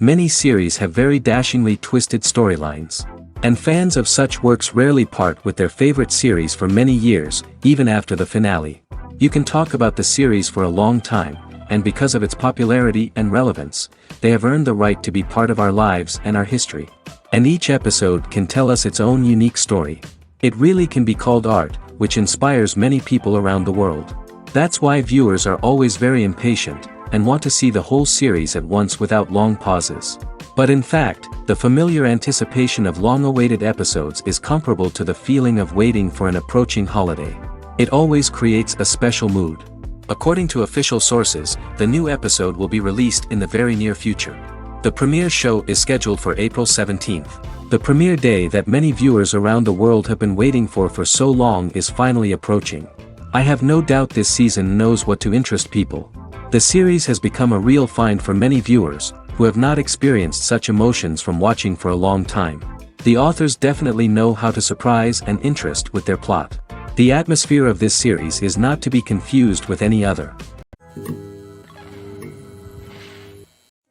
Many series have very dashingly twisted storylines. And fans of such works rarely part with their favorite series for many years, even after the finale. You can talk about the series for a long time, and because of its popularity and relevance, they have earned the right to be part of our lives and our history. And each episode can tell us its own unique story. It really can be called art, which inspires many people around the world. That's why viewers are always very impatient, and want to see the whole series at once without long pauses. But in fact, the familiar anticipation of long-awaited episodes is comparable to the feeling of waiting for an approaching holiday. It always creates a special mood. According to official sources, the new episode will be released in the very near future. The premiere show is scheduled for April 17th. The premiere day that many viewers around the world have been waiting for so long is finally approaching. I have no doubt this season knows what to interest people. The series has become a real find for many viewers, who have not experienced such emotions from watching for a long time. The authors definitely know how to surprise and interest with their plot. The atmosphere of this series is not to be confused with any other.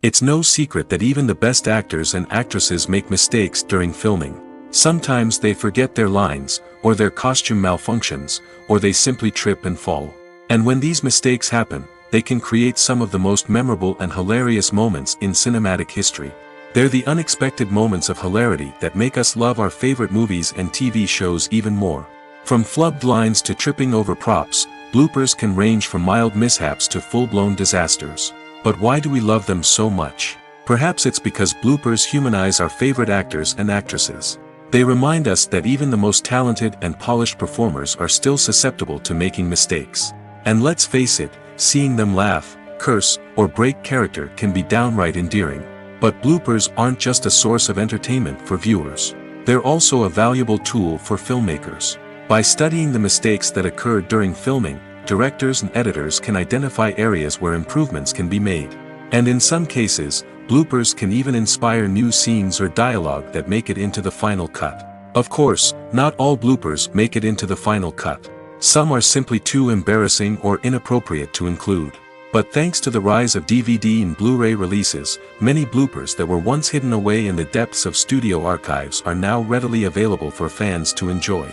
It's no secret that even the best actors and actresses make mistakes during filming. Sometimes they forget their lines, or their costume malfunctions, or they simply trip and fall. And when these mistakes happen, they can create some of the most memorable and hilarious moments in cinematic history. They're the unexpected moments of hilarity that make us love our favorite movies and TV shows even more. From flubbed lines to tripping over props, bloopers can range from mild mishaps to full-blown disasters. But why do we love them so much? Perhaps it's because bloopers humanize our favorite actors and actresses. They remind us that even the most talented and polished performers are still susceptible to making mistakes. And let's face it, seeing them laugh, curse, or break character can be downright endearing. But bloopers aren't just a source of entertainment for viewers. They're also a valuable tool for filmmakers. By studying the mistakes that occurred during filming, directors and editors can identify areas where improvements can be made. And in some cases, bloopers can even inspire new scenes or dialogue that make it into the final cut. Of course, not all bloopers make it into the final cut. Some are simply too embarrassing or inappropriate to include. But thanks to the rise of DVD and Blu-ray releases, many bloopers that were once hidden away in the depths of studio archives are now readily available for fans to enjoy.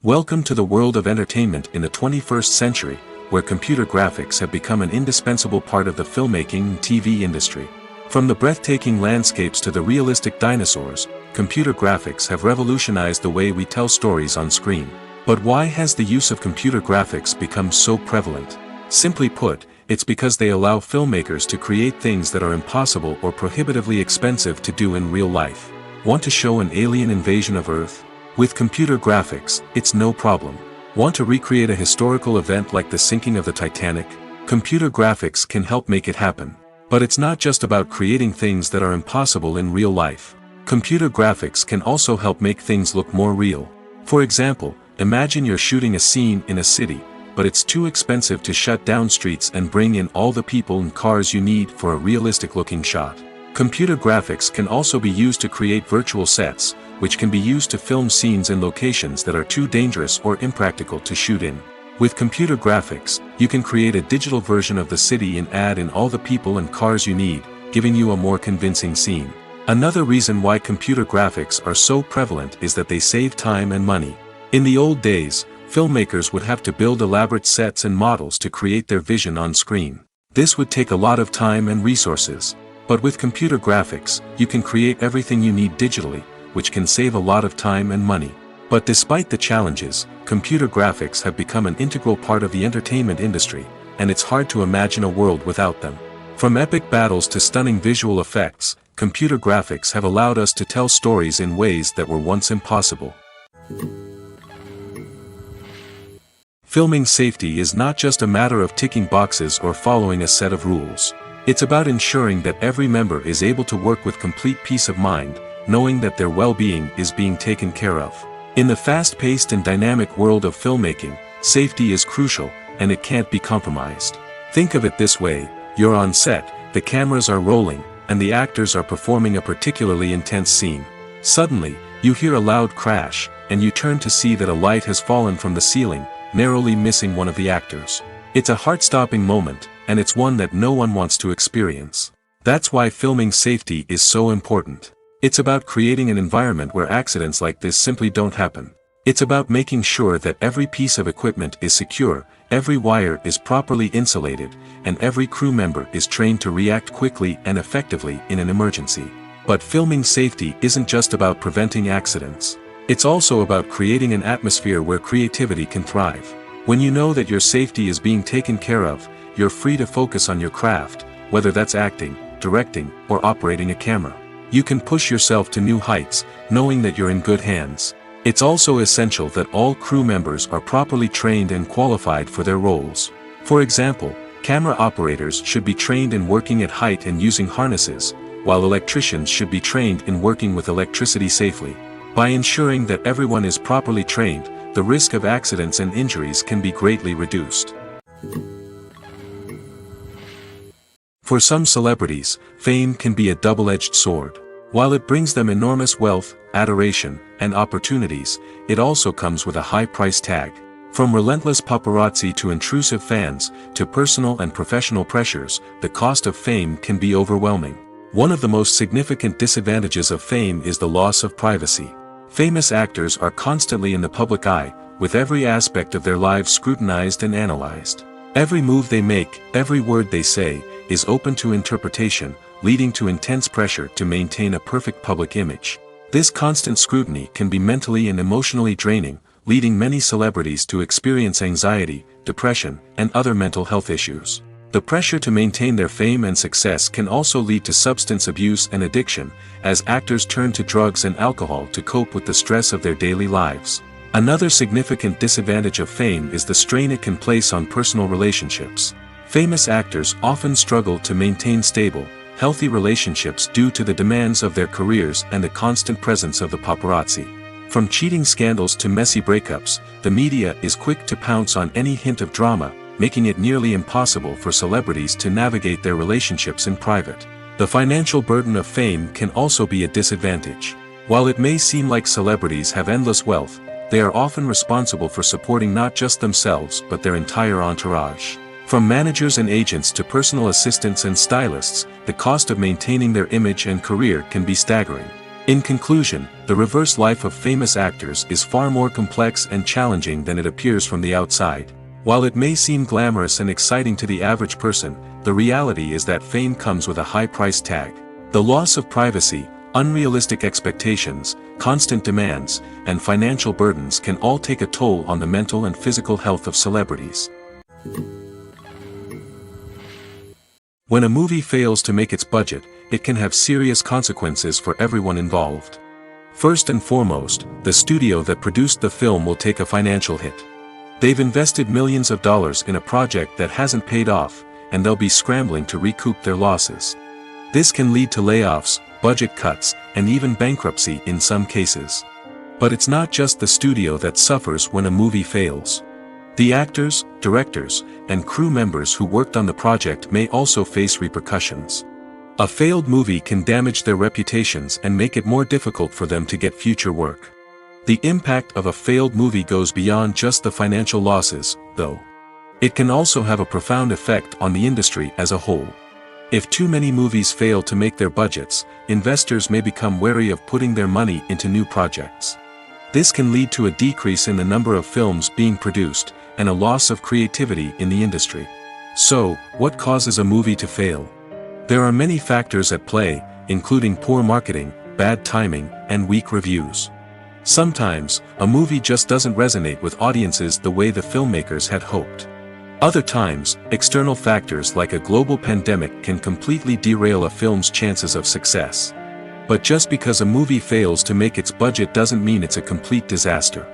Welcome to the world of entertainment in the 21st century, where computer graphics have become an indispensable part of the filmmaking and TV industry. From the breathtaking landscapes to the realistic dinosaurs, computer graphics have revolutionized the way we tell stories on screen. But why has the use of computer graphics become so prevalent? Simply put, it's because they allow filmmakers to create things that are impossible or prohibitively expensive to do in real life. Want to show an alien invasion of Earth? With computer graphics, it's no problem. Want to recreate a historical event like the sinking of the Titanic? Computer graphics can help make it happen. But it's not just about creating things that are impossible in real life. Computer graphics can also help make things look more real. For example, imagine you're shooting a scene in a city, but it's too expensive to shut down streets and bring in all the people and cars you need for a realistic-looking shot. Computer graphics can also be used to create virtual sets, which can be used to film scenes in locations that are too dangerous or impractical to shoot in. With computer graphics, you can create a digital version of the city and add in all the people and cars you need, giving you a more convincing scene. Another reason why computer graphics are so prevalent is that they save time and money. In the old days, filmmakers would have to build elaborate sets and models to create their vision on screen. This would take a lot of time and resources. But with computer graphics, you can create everything you need digitally, which can save a lot of time and money. But despite the challenges, computer graphics have become an integral part of the entertainment industry, and it's hard to imagine a world without them. From epic battles to stunning visual effects, computer graphics have allowed us to tell stories in ways that were once impossible. Filming safety is not just a matter of ticking boxes or following a set of rules. It's about ensuring that every member is able to work with complete peace of mind, knowing that their well-being is being taken care of. In the fast-paced and dynamic world of filmmaking, safety is crucial, and it can't be compromised. Think of it this way: you're on set, the cameras are rolling, and the actors are performing a particularly intense scene. Suddenly, you hear a loud crash, and you turn to see that a light has fallen from the ceiling, narrowly missing one of the actors. It's a heart-stopping moment, and it's one that no one wants to experience. That's why filming safety is so important. It's about creating an environment where accidents like this simply don't happen. It's about making sure that every piece of equipment is secure, every wire is properly insulated, and every crew member is trained to react quickly and effectively in an emergency. But filming safety isn't just about preventing accidents. It's also about creating an atmosphere where creativity can thrive. When you know that your safety is being taken care of, you're free to focus on your craft, whether that's acting, directing, or operating a camera. You can push yourself to new heights, knowing that you're in good hands. It's also essential that all crew members are properly trained and qualified for their roles. For example, camera operators should be trained in working at height and using harnesses, while electricians should be trained in working with electricity safely. By ensuring that everyone is properly trained, the risk of accidents and injuries can be greatly reduced. For some celebrities, fame can be a double-edged sword. While it brings them enormous wealth, adoration, and opportunities, it also comes with a high price tag. From relentless paparazzi to intrusive fans, to personal and professional pressures, the cost of fame can be overwhelming. One of the most significant disadvantages of fame is the loss of privacy. Famous actors are constantly in the public eye, with every aspect of their lives scrutinized and analyzed. Every move they make, every word they say, is open to interpretation, leading to intense pressure to maintain a perfect public image. This constant scrutiny can be mentally and emotionally draining, leading many celebrities to experience anxiety, depression, and other mental health issues. The pressure to maintain their fame and success can also lead to substance abuse and addiction, as actors turn to drugs and alcohol to cope with the stress of their daily lives. Another significant disadvantage of fame is the strain it can place on personal relationships. Famous actors often struggle to maintain stable, healthy relationships due to the demands of their careers and the constant presence of the paparazzi. From cheating scandals to messy breakups, the media is quick to pounce on any hint of drama, making it nearly impossible for celebrities to navigate their relationships in private. The financial burden of fame can also be a disadvantage. While it may seem like celebrities have endless wealth, they are often responsible for supporting not just themselves but their entire entourage. From managers and agents to personal assistants and stylists, the cost of maintaining their image and career can be staggering. In conclusion, the reverse life of famous actors is far more complex and challenging than it appears from the outside. While it may seem glamorous and exciting to the average person, the reality is that fame comes with a high price tag. The loss of privacy, unrealistic expectations, constant demands, and financial burdens can all take a toll on the mental and physical health of celebrities. When a movie fails to make its budget, it can have serious consequences for everyone involved. First and foremost, the studio that produced the film will take a financial hit. They've invested millions of dollars in a project that hasn't paid off, and they'll be scrambling to recoup their losses. This can lead to layoffs, budget cuts, and even bankruptcy in some cases. But it's not just the studio that suffers when a movie fails. The actors, directors, and crew members who worked on the project may also face repercussions. A failed movie can damage their reputations and make it more difficult for them to get future work. The impact of a failed movie goes beyond just the financial losses, though. It can also have a profound effect on the industry as a whole. If too many movies fail to make their budgets, investors may become wary of putting their money into new projects. This can lead to a decrease in the number of films being produced, and a loss of creativity in the industry. So, what causes a movie to fail? There are many factors at play, including poor marketing, bad timing, and weak reviews. Sometimes, a movie just doesn't resonate with audiences the way the filmmakers had hoped. Other times, external factors like a global pandemic can completely derail a film's chances of success. But just because a movie fails to make its budget doesn't mean it's a complete disaster.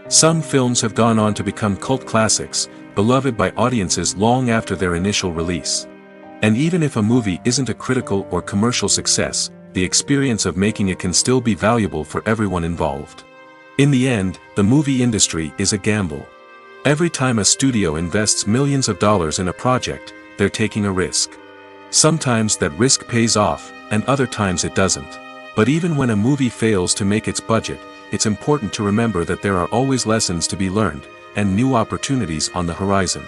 Some films have gone on to become cult classics, beloved by audiences long after their initial release. And even if a movie isn't a critical or commercial success, the experience of making it can still be valuable for everyone involved. In the end, the movie industry is a gamble. Every time a studio invests millions of dollars in a project, they're taking a risk. Sometimes that risk pays off, and other times it doesn't. But even when a movie fails to make its budget, it's important to remember that there are always lessons to be learned, and new opportunities on the horizon.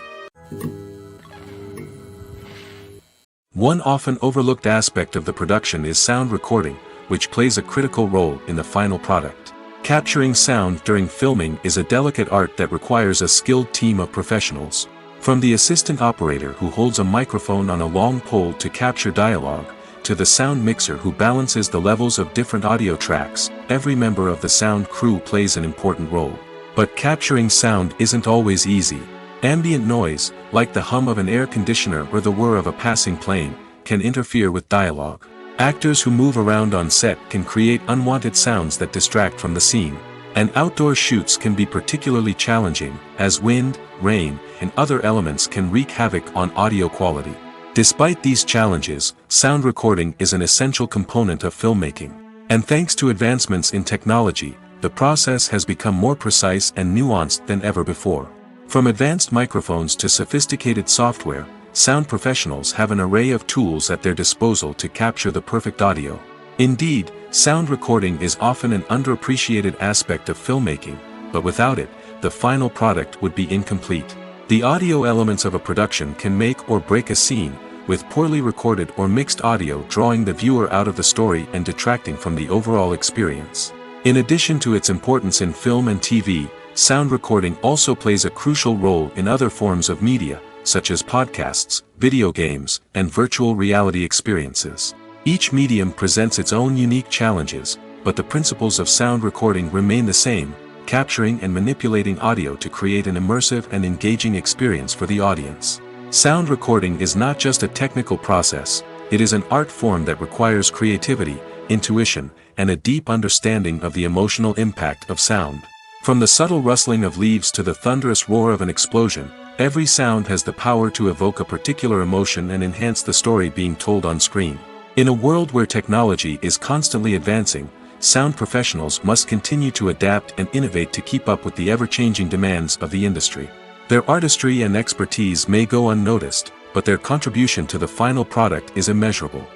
One often overlooked aspect of the production is sound recording, which plays a critical role in the final product. Capturing sound during filming is a delicate art that requires a skilled team of professionals. From the assistant operator who holds a microphone on a long pole to capture dialogue, to the sound mixer who balances the levels of different audio tracks, every member of the sound crew plays an important role. But capturing sound isn't always easy. Ambient noise, like the hum of an air conditioner or the whir of a passing plane, can interfere with dialogue. Actors who move around on set can create unwanted sounds that distract from the scene. And outdoor shoots can be particularly challenging, as wind, rain, and other elements can wreak havoc on audio quality. Despite these challenges, sound recording is an essential component of filmmaking. And thanks to advancements in technology, the process has become more precise and nuanced than ever before. From advanced microphones to sophisticated software, sound professionals have an array of tools at their disposal to capture the perfect audio. Indeed, sound recording is often an underappreciated aspect of filmmaking, but without it, the final product would be incomplete. The audio elements of a production can make or break a scene, with poorly recorded or mixed audio drawing the viewer out of the story and detracting from the overall experience. In addition to its importance in film and TV, sound recording also plays a crucial role in other forms of media, such as podcasts, video games, and virtual reality experiences. Each medium presents its own unique challenges, but the principles of sound recording remain the same, capturing and manipulating audio to create an immersive and engaging experience for the audience. Sound recording is not just a technical process, it is an art form that requires creativity, intuition, and a deep understanding of the emotional impact of sound. From the subtle rustling of leaves to the thunderous roar of an explosion, every sound has the power to evoke a particular emotion and enhance the story being told on screen. In a world where technology is constantly advancing, sound professionals must continue to adapt and innovate to keep up with the ever-changing demands of the industry. Their artistry and expertise may go unnoticed, but their contribution to the final product is immeasurable.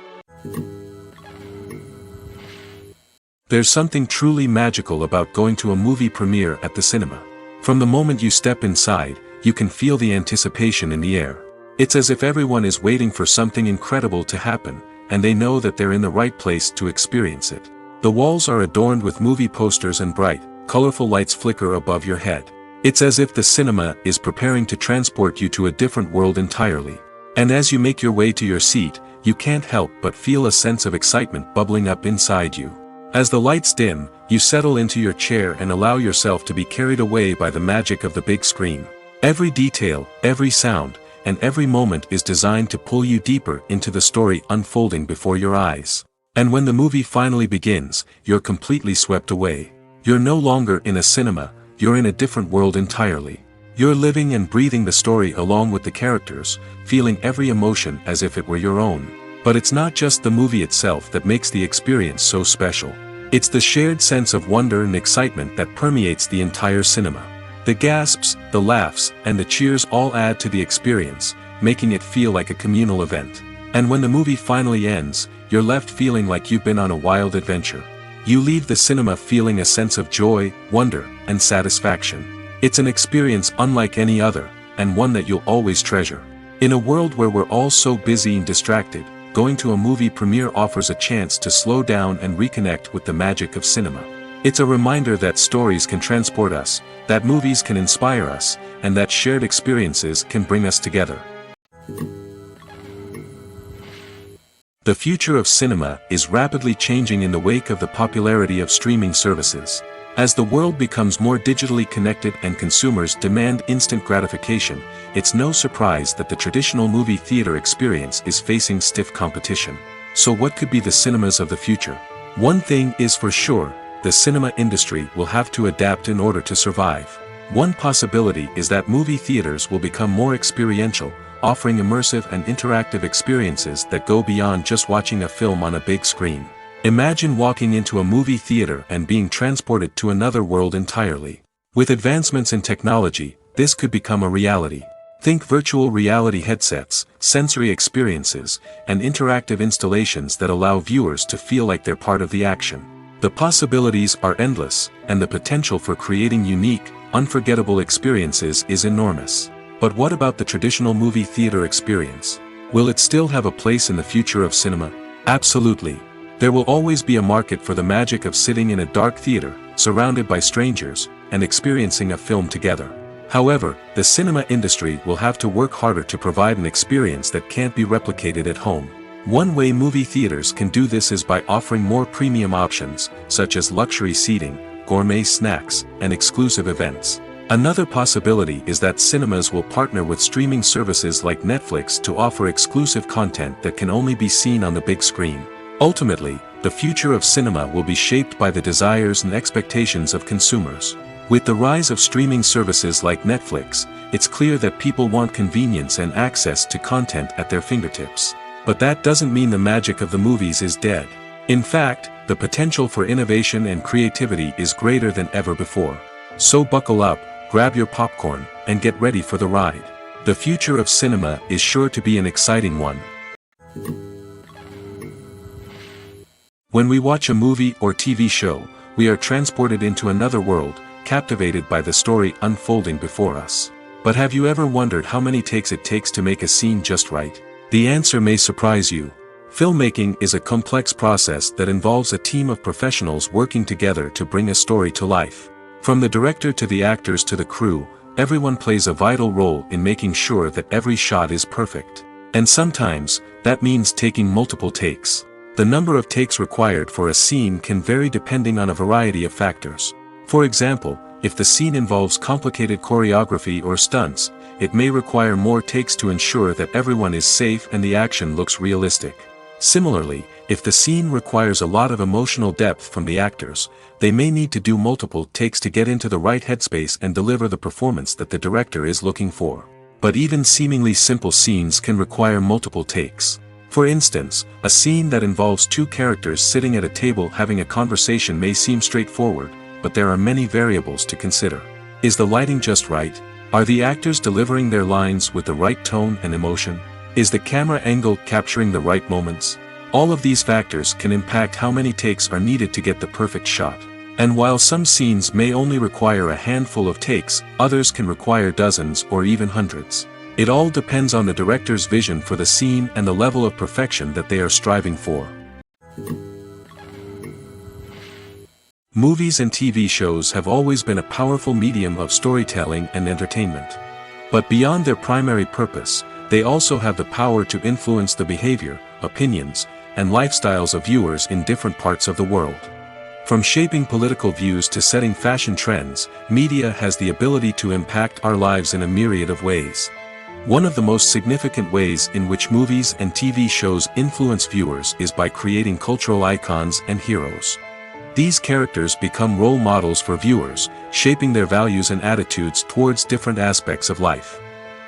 There's something truly magical about going to a movie premiere at the cinema. From the moment you step inside, you can feel the anticipation in the air. It's as if everyone is waiting for something incredible to happen, and they know that they're in the right place to experience it. The walls are adorned with movie posters and bright, colorful lights flicker above your head. It's as if the cinema is preparing to transport you to a different world entirely. And as you make your way to your seat, you can't help but feel a sense of excitement bubbling up inside you. As the lights dim, you settle into your chair and allow yourself to be carried away by the magic of the big screen. Every detail, every sound, and every moment is designed to pull you deeper into the story unfolding before your eyes. And when the movie finally begins, you're completely swept away. You're no longer in a cinema, you're in a different world entirely. You're living and breathing the story along with the characters, feeling every emotion as if it were your own. But it's not just the movie itself that makes the experience so special. It's the shared sense of wonder and excitement that permeates the entire cinema. The gasps, the laughs, and the cheers all add to the experience, making it feel like a communal event. And when the movie finally ends, you're left feeling like you've been on a wild adventure. You leave the cinema feeling a sense of joy, wonder, and satisfaction. It's an experience unlike any other, and one that you'll always treasure. In a world where we're all so busy and distracted, going to a movie premiere offers a chance to slow down and reconnect with the magic of cinema. It's a reminder that stories can transport us, that movies can inspire us, and that shared experiences can bring us together. The future of cinema is rapidly changing in the wake of the popularity of streaming services. As the world becomes more digitally connected and consumers demand instant gratification, it's no surprise that the traditional movie theater experience is facing stiff competition. So what could be the cinemas of the future? One thing is for sure, the cinema industry will have to adapt in order to survive. One possibility is that movie theaters will become more experiential, offering immersive and interactive experiences that go beyond just watching a film on a big screen. Imagine walking into a movie theater and being transported to another world entirely. With advancements in technology, this could become a reality. Think virtual reality headsets, sensory experiences, and interactive installations that allow viewers to feel like they're part of the action. The possibilities are endless, and the potential for creating unique, unforgettable experiences is enormous. But what about the traditional movie theater experience? Will it still have a place in the future of cinema? Absolutely. There will always be a market for the magic of sitting in a dark theater, surrounded by strangers, and experiencing a film together. However, the cinema industry will have to work harder to provide an experience that can't be replicated at home. One way movie theaters can do this is by offering more premium options, such as luxury seating, gourmet snacks, and exclusive events. Another possibility is that cinemas will partner with streaming services like Netflix to offer exclusive content that can only be seen on the big screen. Ultimately, the future of cinema will be shaped by the desires and expectations of consumers. With the rise of streaming services like Netflix, it's clear that people want convenience and access to content at their fingertips. But that doesn't mean the magic of the movies is dead. In fact, the potential for innovation and creativity is greater than ever before. So buckle up, grab your popcorn, and get ready for the ride. The future of cinema is sure to be an exciting one. When we watch a movie or TV show, we are transported into another world, captivated by the story unfolding before us. But have you ever wondered how many takes it takes to make a scene just right? The answer may surprise you. Filmmaking is a complex process that involves a team of professionals working together to bring a story to life. From the director to the actors to the crew, everyone plays a vital role in making sure that every shot is perfect. And sometimes, that means taking multiple takes. The number of takes required for a scene can vary depending on a variety of factors. For example, if the scene involves complicated choreography or stunts, it may require more takes to ensure that everyone is safe and the action looks realistic. Similarly, if the scene requires a lot of emotional depth from the actors, they may need to do multiple takes to get into the right headspace and deliver the performance that the director is looking for. But even seemingly simple scenes can require multiple takes. For instance, a scene that involves two characters sitting at a table having a conversation may seem straightforward, but there are many variables to consider. Is the lighting just right? Are the actors delivering their lines with the right tone and emotion? Is the camera angle capturing the right moments? All of these factors can impact how many takes are needed to get the perfect shot. And while some scenes may only require a handful of takes, others can require dozens or even hundreds. It all depends on the director's vision for the scene and the level of perfection that they are striving for. Movies and TV shows have always been a powerful medium of storytelling and entertainment. But beyond their primary purpose, they also have the power to influence the behavior, opinions, and lifestyles of viewers in different parts of the world. From shaping political views to setting fashion trends, media has the ability to impact our lives in a myriad of ways. One of the most significant ways in which movies and TV shows influence viewers is by creating cultural icons and heroes. These characters become role models for viewers, shaping their values and attitudes towards different aspects of life.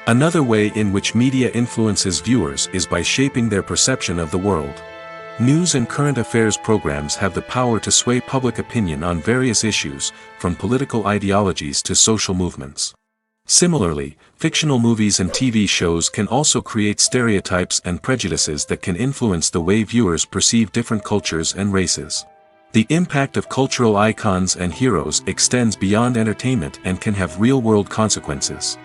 Another way in which media influences viewers is by shaping their perception of the world. News and current affairs programs have the power to sway public opinion on various issues, from political ideologies to social movements. Similarly, fictional movies and TV shows can also create stereotypes and prejudices that can influence the way viewers perceive different cultures and races. The impact of cultural icons and heroes extends beyond entertainment and can have real-world consequences.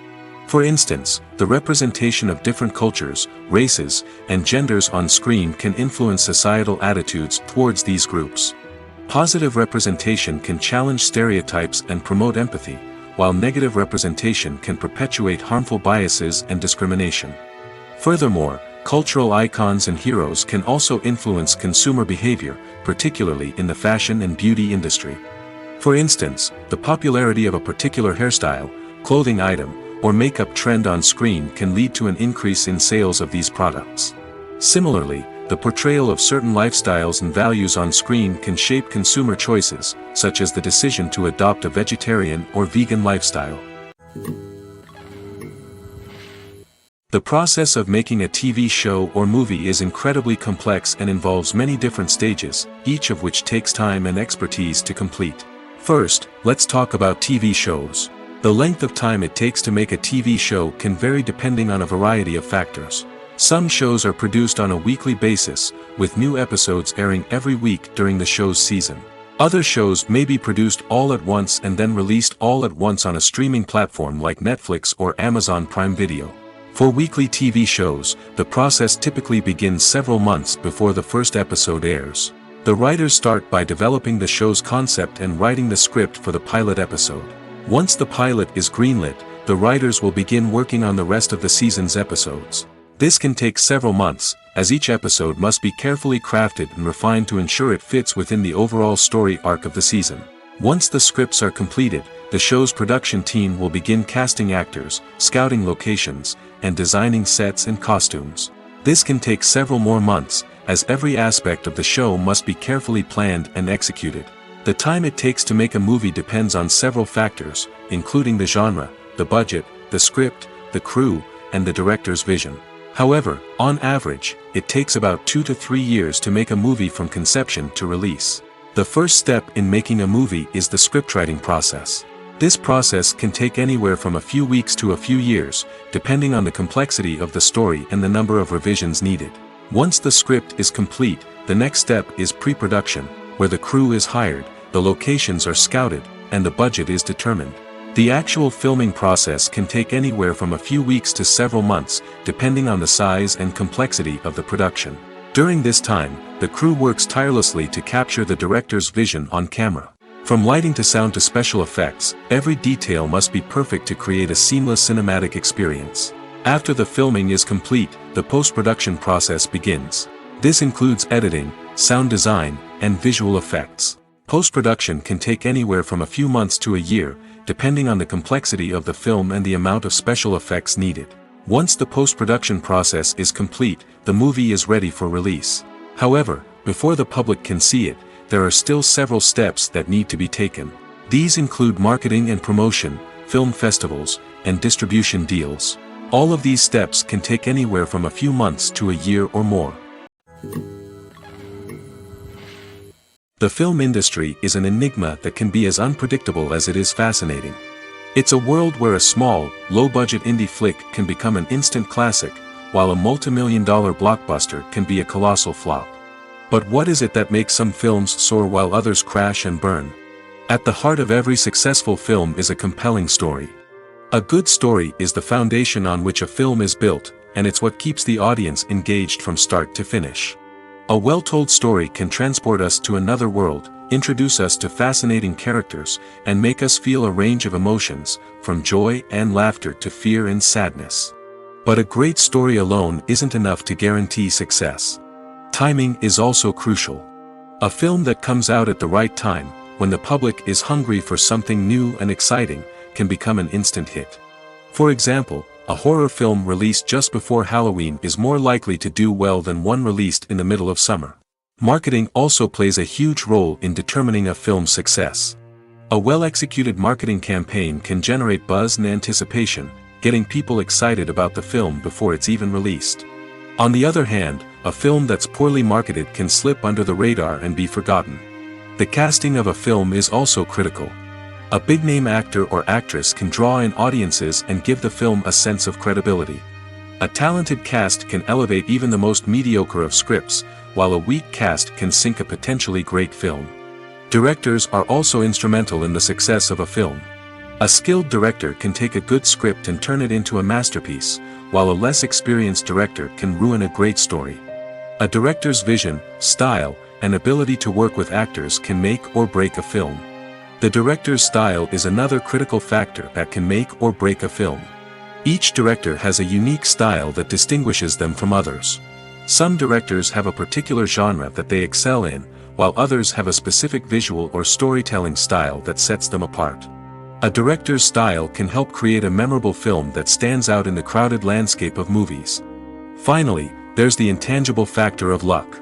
For instance, the representation of different cultures, races, and genders on screen can influence societal attitudes towards these groups. Positive representation can challenge stereotypes and promote empathy, while negative representation can perpetuate harmful biases and discrimination. Furthermore, cultural icons and heroes can also influence consumer behavior, particularly in the fashion and beauty industry. For instance, the popularity of a particular hairstyle, clothing item, or makeup trend on screen can lead to an increase in sales of these products. Similarly, the portrayal of certain lifestyles and values on screen can shape consumer choices, such as the decision to adopt a vegetarian or vegan lifestyle. The process of making a TV show or movie is incredibly complex and involves many different stages, each of which takes time and expertise to complete. First, let's talk about TV shows. The length of time it takes to make a TV show can vary depending on a variety of factors. Some shows are produced on a weekly basis, with new episodes airing every week during the show's season. Other shows may be produced all at once and then released all at once on a streaming platform like Netflix or Amazon Prime Video. For weekly TV shows, the process typically begins several months before the first episode airs. The writers start by developing the show's concept and writing the script for the pilot episode. Once the pilot is greenlit, the writers will begin working on the rest of the season's episodes. This can take several months, as each episode must be carefully crafted and refined to ensure it fits within the overall story arc of the season. Once the scripts are completed, the show's production team will begin casting actors, scouting locations, and designing sets and costumes. This can take several more months, as every aspect of the show must be carefully planned and executed. The time it takes to make a movie depends on several factors, including the genre, the budget, the script, the crew, and the director's vision. However, on average, it takes about 2 to 3 years to make a movie from conception to release. The first step in making a movie is the scriptwriting process. This process can take anywhere from a few weeks to a few years, depending on the complexity of the story and the number of revisions needed. Once the script is complete, the next step is pre-production, where the crew is hired, the locations are scouted, and the budget is determined. The actual filming process can take anywhere from a few weeks to several months, depending on the size and complexity of the production. During this time, the crew works tirelessly to capture the director's vision on camera. From lighting to sound to special effects, every detail must be perfect to create a seamless cinematic experience. After the filming is complete, the post-production process begins. This includes editing, sound design, and visual effects. Post-production can take anywhere from a few months to a year, depending on the complexity of the film and the amount of special effects needed. Once the post-production process is complete, the movie is ready for release. However, before the public can see it, there are still several steps that need to be taken. These include marketing and promotion, film festivals, and distribution deals. All of these steps can take anywhere from a few months to a year or more. The film industry is an enigma that can be as unpredictable as it is fascinating. It's a world where a small, low-budget indie flick can become an instant classic, while a multi-million-dollar blockbuster can be a colossal flop. But what is it that makes some films soar while others crash and burn? At the heart of every successful film is a compelling story. A good story is the foundation on which a film is built, and it's what keeps the audience engaged from start to finish. A well-told story can transport us to another world, introduce us to fascinating characters, and make us feel a range of emotions, from joy and laughter to fear and sadness. But a great story alone isn't enough to guarantee success. Timing is also crucial. A film that comes out at the right time, when the public is hungry for something new and exciting, can become an instant hit. For example, a horror film released just before Halloween is more likely to do well than one released in the middle of summer. Marketing also plays a huge role in determining a film's success. A well-executed marketing campaign can generate buzz and anticipation, getting people excited about the film before it's even released. On the other hand, a film that's poorly marketed can slip under the radar and be forgotten. The casting of a film is also critical. A big-name actor or actress can draw in audiences and give the film a sense of credibility. A talented cast can elevate even the most mediocre of scripts, while a weak cast can sink a potentially great film. Directors are also instrumental in the success of a film. A skilled director can take a good script and turn it into a masterpiece, while a less experienced director can ruin a great story. A director's vision, style, and ability to work with actors can make or break a film. The director's style is another critical factor that can make or break a film. Each director has a unique style that distinguishes them from others. Some directors have a particular genre that they excel in, while others have a specific visual or storytelling style that sets them apart. A director's style can help create a memorable film that stands out in the crowded landscape of movies. Finally, there's the intangible factor of luck.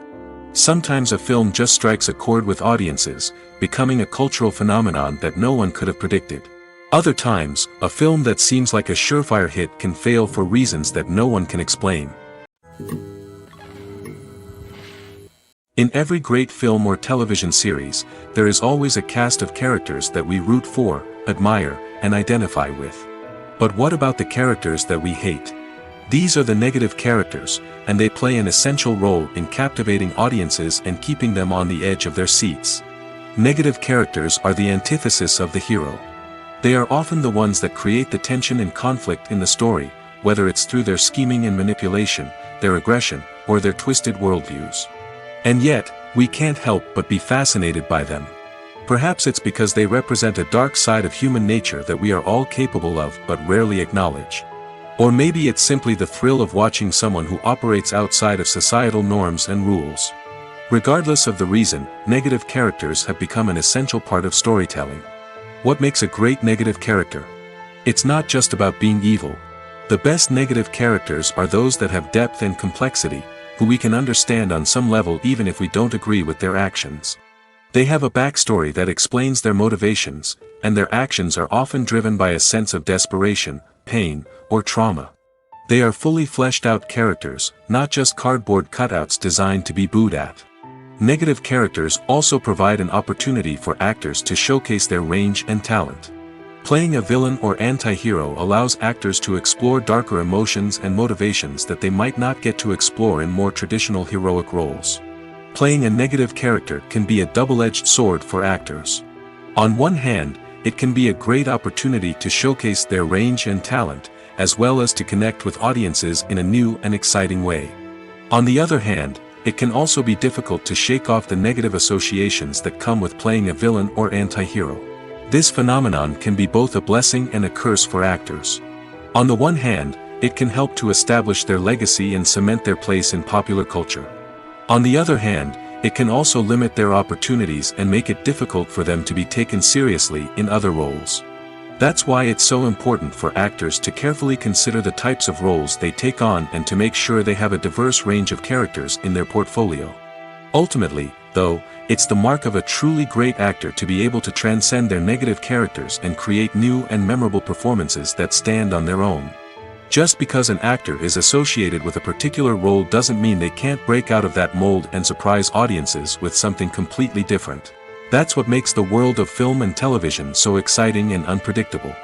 Sometimes a film just strikes a chord with audiences, becoming a cultural phenomenon that no one could have predicted. Other times, a film that seems like a surefire hit can fail for reasons that no one can explain. In every great film or television series, there is always a cast of characters that we root for, admire, and identify with. But what about the characters that we hate? These are the negative characters, and they play an essential role in captivating audiences and keeping them on the edge of their seats. Negative characters are the antithesis of the hero. They are often the ones that create the tension and conflict in the story, whether it's through their scheming and manipulation, their aggression, or their twisted worldviews. And yet, we can't help but be fascinated by them. Perhaps it's because they represent a dark side of human nature that we are all capable of but rarely acknowledge. Or maybe it's simply the thrill of watching someone who operates outside of societal norms and rules. Regardless of the reason, negative characters have become an essential part of storytelling. What makes a great negative character? It's not just about being evil. The best negative characters are those that have depth and complexity, who we can understand on some level even if we don't agree with their actions. They have a backstory that explains their motivations, and their actions are often driven by a sense of desperation, pain, or trauma. They are fully fleshed out characters, not just cardboard cutouts designed to be booed at. Negative characters also provide an opportunity for actors to showcase their range and talent. Playing a villain or anti-hero allows actors to explore darker emotions and motivations that they might not get to explore in more traditional heroic roles. Playing a negative character can be a double-edged sword for actors. On one hand, it can be a great opportunity to showcase their range and talent, as well as to connect with audiences in a new and exciting way. On the other hand, it can also be difficult to shake off the negative associations that come with playing a villain or anti-hero. This phenomenon can be both a blessing and a curse for actors. On the one hand, it can help to establish their legacy and cement their place in popular culture. On the other hand, it can also limit their opportunities and make it difficult for them to be taken seriously in other roles. That's why it's so important for actors to carefully consider the types of roles they take on and to make sure they have a diverse range of characters in their portfolio. Ultimately, though, it's the mark of a truly great actor to be able to transcend their negative characters and create new and memorable performances that stand on their own. Just because an actor is associated with a particular role doesn't mean they can't break out of that mold and surprise audiences with something completely different. That's what makes the world of film and television so exciting and unpredictable.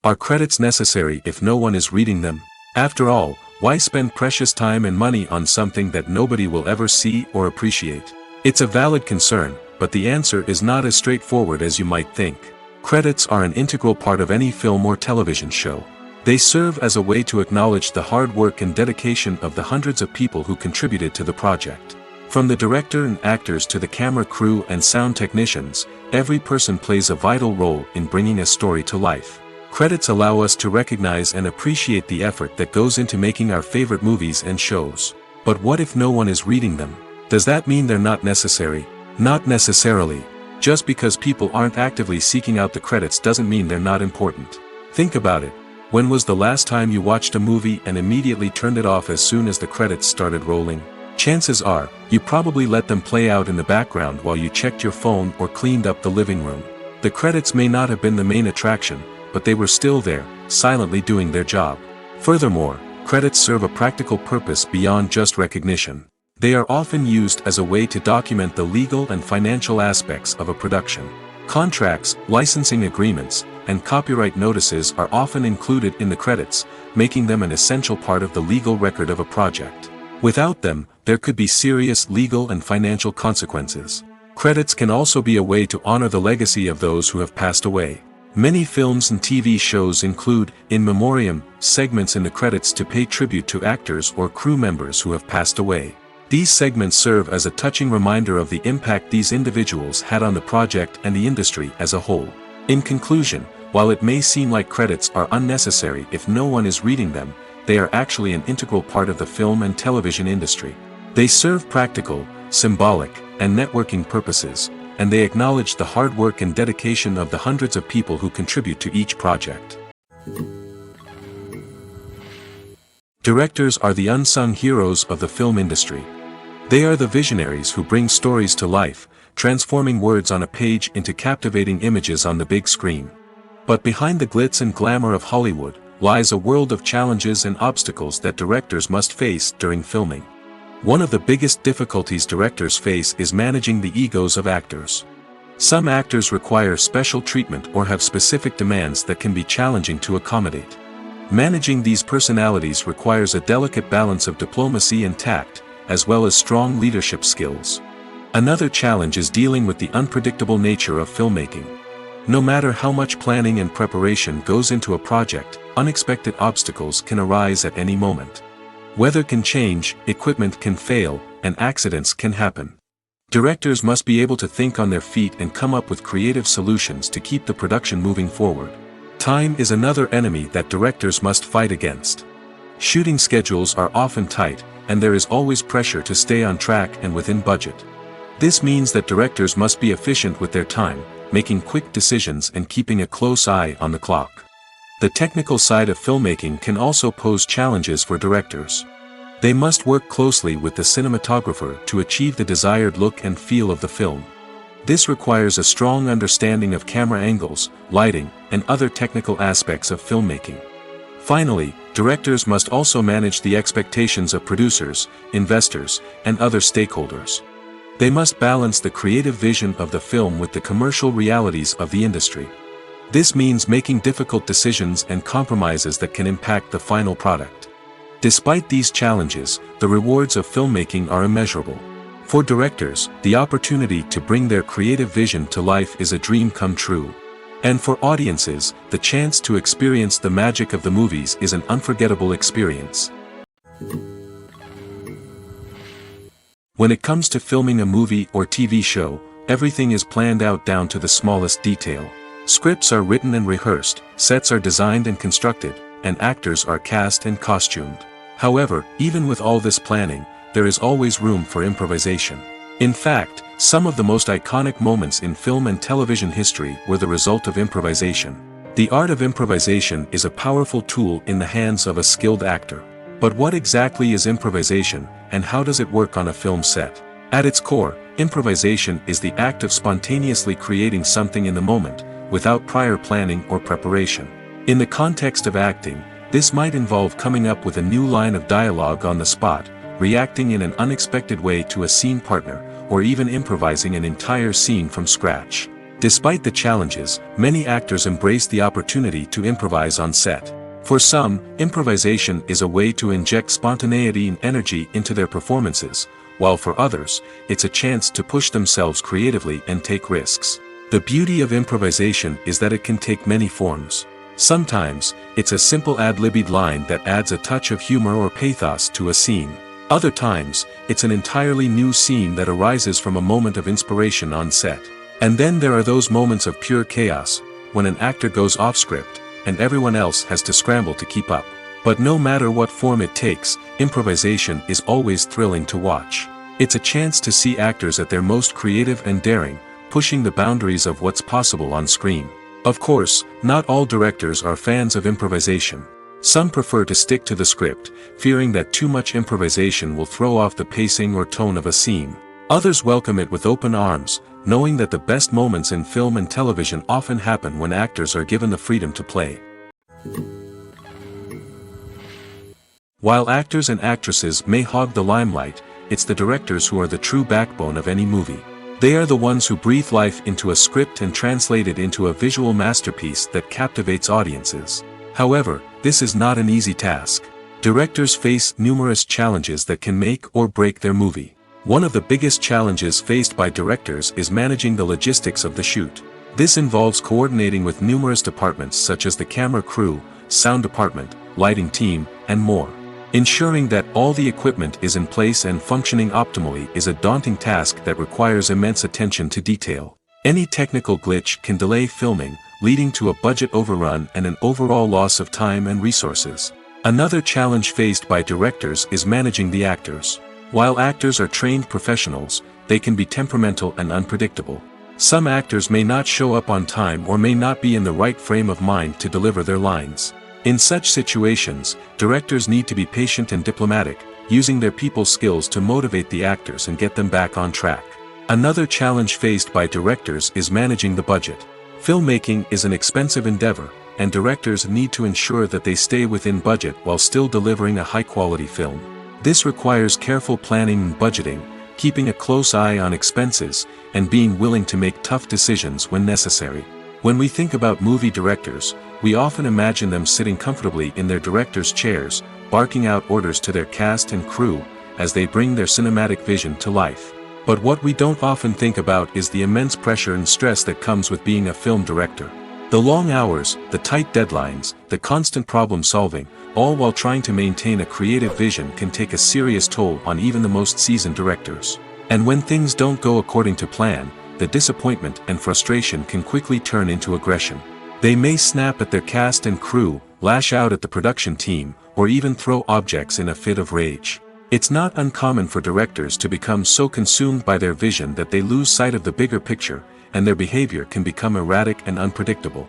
Are credits necessary if no one is reading them? After all, why spend precious time and money on something that nobody will ever see or appreciate? It's a valid concern, but the answer is not as straightforward as you might think. Credits are an integral part of any film or television show. They serve as a way to acknowledge the hard work and dedication of the hundreds of people who contributed to the project. From the director and actors to the camera crew and sound technicians, every person plays a vital role in bringing a story to life. Credits allow us to recognize and appreciate the effort that goes into making our favorite movies and shows. But what if no one is reading them? Does that mean they're not necessary? Not necessarily. Just because people aren't actively seeking out the credits doesn't mean they're not important. Think about it. When was the last time you watched a movie and immediately turned it off as soon as the credits started rolling? Chances are, you probably let them play out in the background while you checked your phone or cleaned up the living room. The credits may not have been the main attraction, but they were still there, silently doing their job. Furthermore, credits serve a practical purpose beyond just recognition. They are often used as a way to document the legal and financial aspects of a production. Contracts, licensing agreements, and copyright notices are often included in the credits, making them an essential part of the legal record of a project. Without them, there could be serious legal and financial consequences. Credits can also be a way to honor the legacy of those who have passed away. Many films and TV shows include, in memoriam, segments in the credits to pay tribute to actors or crew members who have passed away. These segments serve as a touching reminder of the impact these individuals had on the project and the industry as a whole. In conclusion, while it may seem like credits are unnecessary if no one is reading them, they are actually an integral part of the film and television industry. They serve practical, symbolic, and networking purposes, and they acknowledge the hard work and dedication of the hundreds of people who contribute to each project. Directors are the unsung heroes of the film industry. They are the visionaries who bring stories to life, transforming words on a page into captivating images on the big screen. But behind the glitz and glamour of Hollywood, lies a world of challenges and obstacles that directors must face during filming. One of the biggest difficulties directors face is managing the egos of actors. Some actors require special treatment or have specific demands that can be challenging to accommodate. Managing these personalities requires a delicate balance of diplomacy and tact, as well as strong leadership skills. Another challenge is dealing with the unpredictable nature of filmmaking. No matter how much planning and preparation goes into a project, unexpected obstacles can arise at any moment. Weather can change, equipment can fail, and accidents can happen. Directors must be able to think on their feet and come up with creative solutions to keep the production moving forward. Time is another enemy that directors must fight against. Shooting schedules are often tight, and there is always pressure to stay on track and within budget. This means that directors must be efficient with their time, making quick decisions and keeping a close eye on the clock. The technical side of filmmaking can also pose challenges for directors. They must work closely with the cinematographer to achieve the desired look and feel of the film. This requires a strong understanding of camera angles, lighting, and other technical aspects of filmmaking. Finally, directors must also manage the expectations of producers, investors, and other stakeholders. They must balance the creative vision of the film with the commercial realities of the industry. This means making difficult decisions and compromises that can impact the final product. Despite these challenges, the rewards of filmmaking are immeasurable. For directors, the opportunity to bring their creative vision to life is a dream come true. And for audiences, the chance to experience the magic of the movies is an unforgettable experience. When it comes to filming a movie or TV show, everything is planned out down to the smallest detail. Scripts are written and rehearsed, sets are designed and constructed, and actors are cast and costumed. However, even with all this planning, there is always room for improvisation. In fact, some of the most iconic moments in film and television history were the result of improvisation. The art of improvisation is a powerful tool in the hands of a skilled actor. But what exactly is improvisation, and how does it work on a film set? At its core, improvisation is the act of spontaneously creating something in the moment, without prior planning or preparation. In the context of acting, this might involve coming up with a new line of dialogue on the spot, reacting in an unexpected way to a scene partner, or even improvising an entire scene from scratch. Despite the challenges, many actors embrace the opportunity to improvise on set. For some, improvisation is a way to inject spontaneity and energy into their performances, while for others, it's a chance to push themselves creatively and take risks. The beauty of improvisation is that it can take many forms. Sometimes, it's a simple ad-libbed line that adds a touch of humor or pathos to a scene. Other times, it's an entirely new scene that arises from a moment of inspiration on set. And then there are those moments of pure chaos, when an actor goes off script, and everyone else has to scramble to keep up. But no matter what form it takes, improvisation is always thrilling to watch. It's a chance to see actors at their most creative and daring, pushing the boundaries of what's possible on screen. Of course, not all directors are fans of improvisation. Some prefer to stick to the script, fearing that too much improvisation will throw off the pacing or tone of a scene. Others welcome it with open arms, knowing that the best moments in film and television often happen when actors are given the freedom to play. While actors and actresses may hog the limelight, it's the directors who are the true backbone of any movie. They are the ones who breathe life into a script and translate it into a visual masterpiece that captivates audiences. However, this is not an easy task. Directors face numerous challenges that can make or break their movie. One of the biggest challenges faced by directors is managing the logistics of the shoot. This involves coordinating with numerous departments such as the camera crew, sound department, lighting team, and more. Ensuring that all the equipment is in place and functioning optimally is a daunting task that requires immense attention to detail. Any technical glitch can delay filming, leading to a budget overrun and an overall loss of time and resources. Another challenge faced by directors is managing the actors. While actors are trained professionals, they can be temperamental and unpredictable. Some actors may not show up on time or may not be in the right frame of mind to deliver their lines. In such situations, directors need to be patient and diplomatic, using their people skills to motivate the actors and get them back on track. Another challenge faced by directors is managing the budget. Filmmaking is an expensive endeavor, and directors need to ensure that they stay within budget while still delivering a high-quality film. This requires careful planning and budgeting, keeping a close eye on expenses, and being willing to make tough decisions when necessary. When we think about movie directors, we often imagine them sitting comfortably in their director's chairs, barking out orders to their cast and crew, as they bring their cinematic vision to life. But what we don't often think about is the immense pressure and stress that comes with being a film director. The long hours, the tight deadlines, the constant problem solving, all while trying to maintain a creative vision can take a serious toll on even the most seasoned directors. And when things don't go according to plan, the disappointment and frustration can quickly turn into aggression. They may snap at their cast and crew, lash out at the production team, or even throw objects in a fit of rage. It's not uncommon for directors to become so consumed by their vision that they lose sight of the bigger picture, and their behavior can become erratic and unpredictable.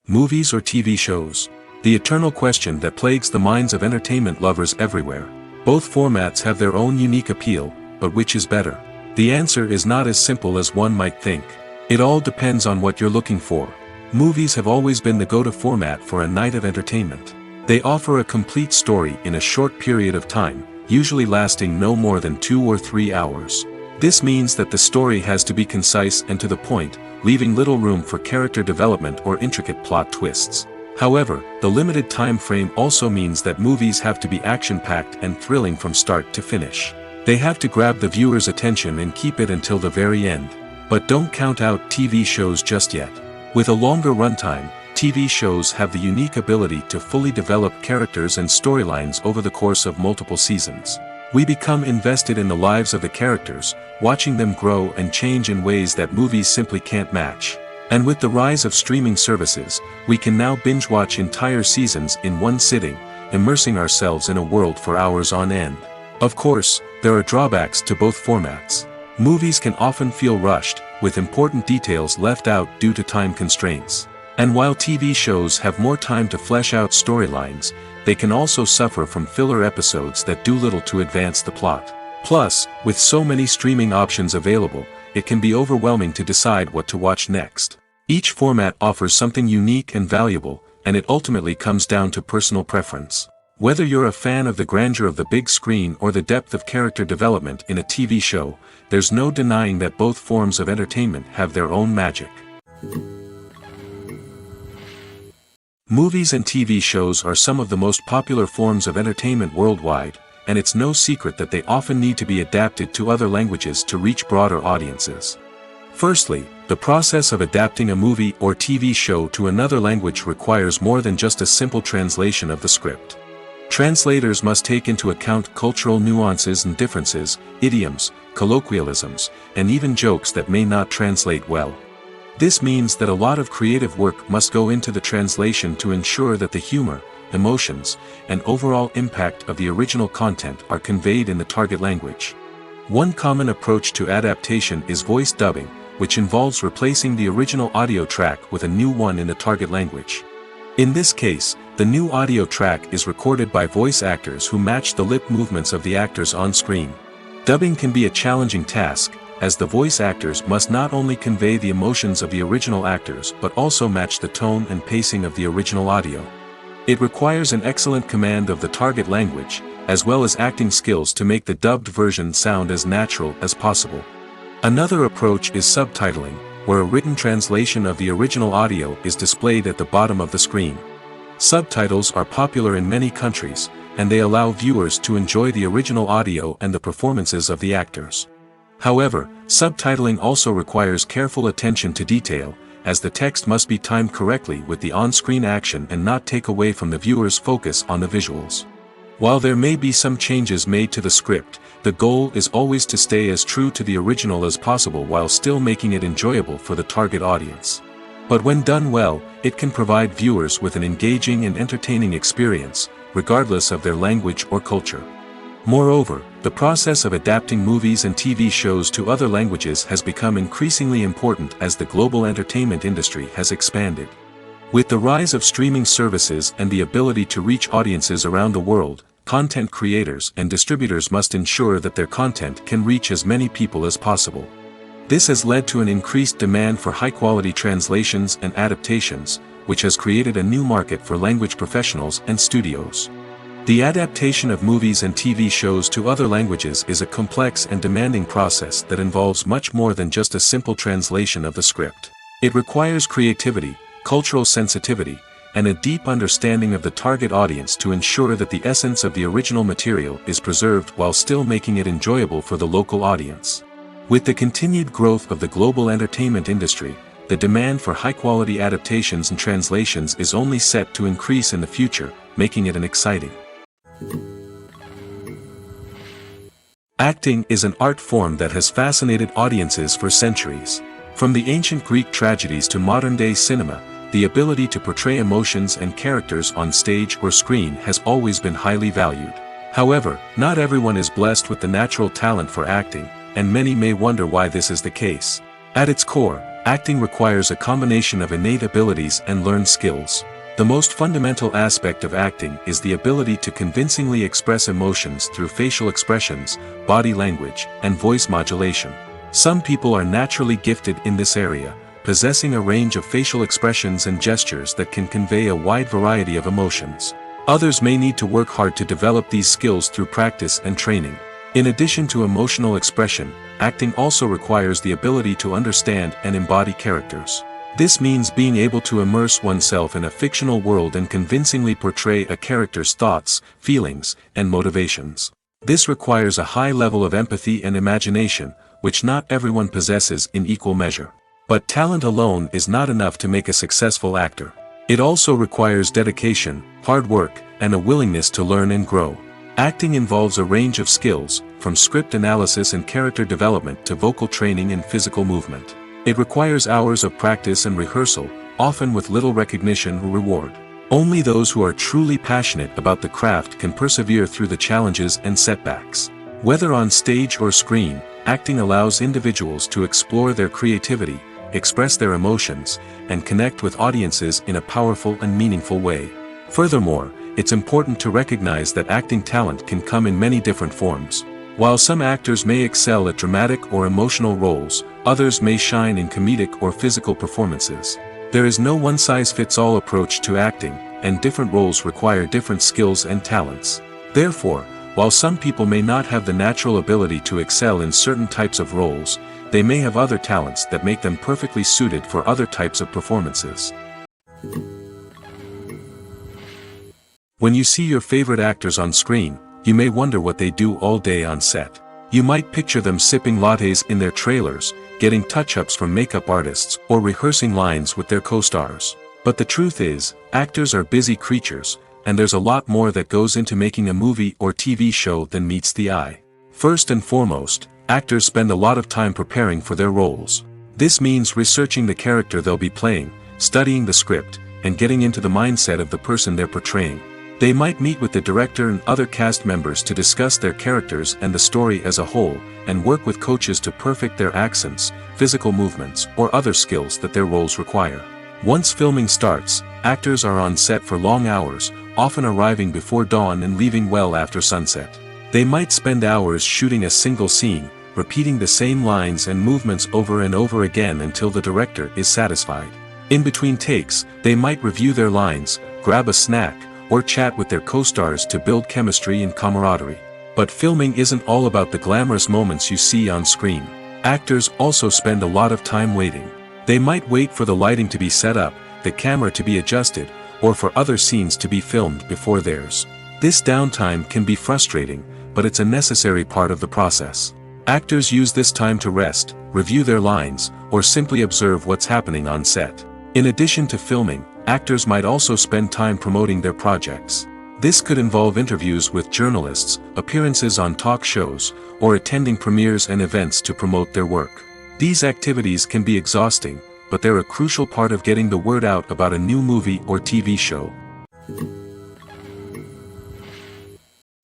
Movies or TV shows? The eternal question that plagues the minds of entertainment lovers everywhere. Both formats have their own unique appeal, but which is better? The answer is not as simple as one might think. It all depends on what you're looking for. Movies have always been the go-to format for a night of entertainment. They offer a complete story in a short period of time, usually lasting no more than 2 or 3 hours. This means that the story has to be concise and to the point, leaving little room for character development or intricate plot twists. However, the limited time frame also means that movies have to be action-packed and thrilling from start to finish. They have to grab the viewer's attention and keep it until the very end. But don't count out TV shows just yet. With a longer runtime, TV shows have the unique ability to fully develop characters and storylines over the course of multiple seasons. We become invested in the lives of the characters, watching them grow and change in ways that movies simply can't match. And with the rise of streaming services, we can now binge-watch entire seasons in one sitting, immersing ourselves in a world for hours on end. Of course, there are drawbacks to both formats. Movies can often feel rushed, with important details left out due to time constraints. And while TV shows have more time to flesh out storylines, they can also suffer from filler episodes that do little to advance the plot. Plus, with so many streaming options available, it can be overwhelming to decide what to watch next. Each format offers something unique and valuable, and it ultimately comes down to personal preference. Whether you're a fan of the grandeur of the big screen or the depth of character development in a TV show, there's no denying that both forms of entertainment have their own magic. Movies and TV shows are some of the most popular forms of entertainment worldwide, and it's no secret that they often need to be adapted to other languages to reach broader audiences. Firstly, the process of adapting a movie or TV show to another language requires more than just a simple translation of the script. Translators must take into account cultural nuances and differences, idioms, colloquialisms, and even jokes that may not translate well. This means that a lot of creative work must go into the translation to ensure that the humor, emotions, and overall impact of the original content are conveyed in the target language. One common approach to adaptation is voice dubbing, which involves replacing the original audio track with a new one in the target language. In this case, the new audio track is recorded by voice actors who match the lip movements of the actors on screen. Dubbing can be a challenging task, as the voice actors must not only convey the emotions of the original actors but also match the tone and pacing of the original audio. It requires an excellent command of the target language, as well as acting skills to make the dubbed version sound as natural as possible. Another approach is subtitling, where a written translation of the original audio is displayed at the bottom of the screen. Subtitles are popular in many countries, and they allow viewers to enjoy the original audio and the performances of the actors. However, subtitling also requires careful attention to detail, as the text must be timed correctly with the on-screen action and not take away from the viewer's focus on the visuals. While there may be some changes made to the script, the goal is always to stay as true to the original as possible while still making it enjoyable for the target audience. But when done well, it can provide viewers with an engaging and entertaining experience, regardless of their language or culture. Moreover, the process of adapting movies and TV shows to other languages has become increasingly important as the global entertainment industry has expanded. With the rise of streaming services and the ability to reach audiences around the world, content creators and distributors must ensure that their content can reach as many people as possible. This has led to an increased demand for high-quality translations and adaptations, which has created a new market for language professionals and studios. The adaptation of movies and TV shows to other languages is a complex and demanding process that involves much more than just a simple translation of the script. It requires creativity, cultural sensitivity, and a deep understanding of the target audience to ensure that the essence of the original material is preserved while still making it enjoyable for the local audience. With the continued growth of the global entertainment industry, the demand for high-quality adaptations and translations is only set to increase in the future, making it an exciting. Acting is an art form that has fascinated audiences for centuries. From the ancient Greek tragedies to modern-day cinema, the ability to portray emotions and characters on stage or screen has always been highly valued. However, not everyone is blessed with the natural talent for acting, and many may wonder why this is the case. At its core, acting requires a combination of innate abilities and learned skills. The most fundamental aspect of acting is the ability to convincingly express emotions through facial expressions, body language, and voice modulation. Some people are naturally gifted in this area, possessing a range of facial expressions and gestures that can convey a wide variety of emotions. Others may need to work hard to develop these skills through practice and training. In addition to emotional expression, acting also requires the ability to understand and embody characters. This means being able to immerse oneself in a fictional world and convincingly portray a character's thoughts, feelings, and motivations. This requires a high level of empathy and imagination, which not everyone possesses in equal measure. But talent alone is not enough to make a successful actor. It also requires dedication, hard work, and a willingness to learn and grow. Acting involves a range of skills, from script analysis and character development to vocal training and physical movement. It requires hours of practice and rehearsal, often with little recognition or reward. Only those who are truly passionate about the craft can persevere through the challenges and setbacks. Whether on stage or screen, acting allows individuals to explore their creativity, express their emotions, and connect with audiences in a powerful and meaningful way. Furthermore, it's important to recognize that acting talent can come in many different forms. While some actors may excel at dramatic or emotional roles, others may shine in comedic or physical performances. There is no one-size-fits-all approach to acting, and different roles require different skills and talents. Therefore, while some people may not have the natural ability to excel in certain types of roles, they may have other talents that make them perfectly suited for other types of performances. When you see your favorite actors on screen, you may wonder what they do all day on set. You might picture them sipping lattes in their trailers, getting touch-ups from makeup artists, or rehearsing lines with their co-stars. But the truth is, actors are busy creatures, and there's a lot more that goes into making a movie or TV show than meets the eye. First and foremost, actors spend a lot of time preparing for their roles. This means researching the character they'll be playing, studying the script, and getting into the mindset of the person they're portraying. They might meet with the director and other cast members to discuss their characters and the story as a whole, and work with coaches to perfect their accents, physical movements, or other skills that their roles require. Once filming starts, actors are on set for long hours, often arriving before dawn and leaving well after sunset. They might spend hours shooting a single scene, repeating the same lines and movements over and over again until the director is satisfied. In between takes, they might review their lines, grab a snack, or chat with their co-stars to build chemistry and camaraderie. But filming isn't all about the glamorous moments you see on screen. Actors also spend a lot of time waiting. They might wait for the lighting to be set up, the camera to be adjusted, or for other scenes to be filmed before theirs. This downtime can be frustrating, but it's a necessary part of the process. Actors use this time to rest, review their lines, or simply observe what's happening on set. In addition to filming, actors might also spend time promoting their projects. This could involve interviews with journalists, appearances on talk shows, or attending premieres and events to promote their work. These activities can be exhausting, but they're a crucial part of getting the word out about a new movie or TV show.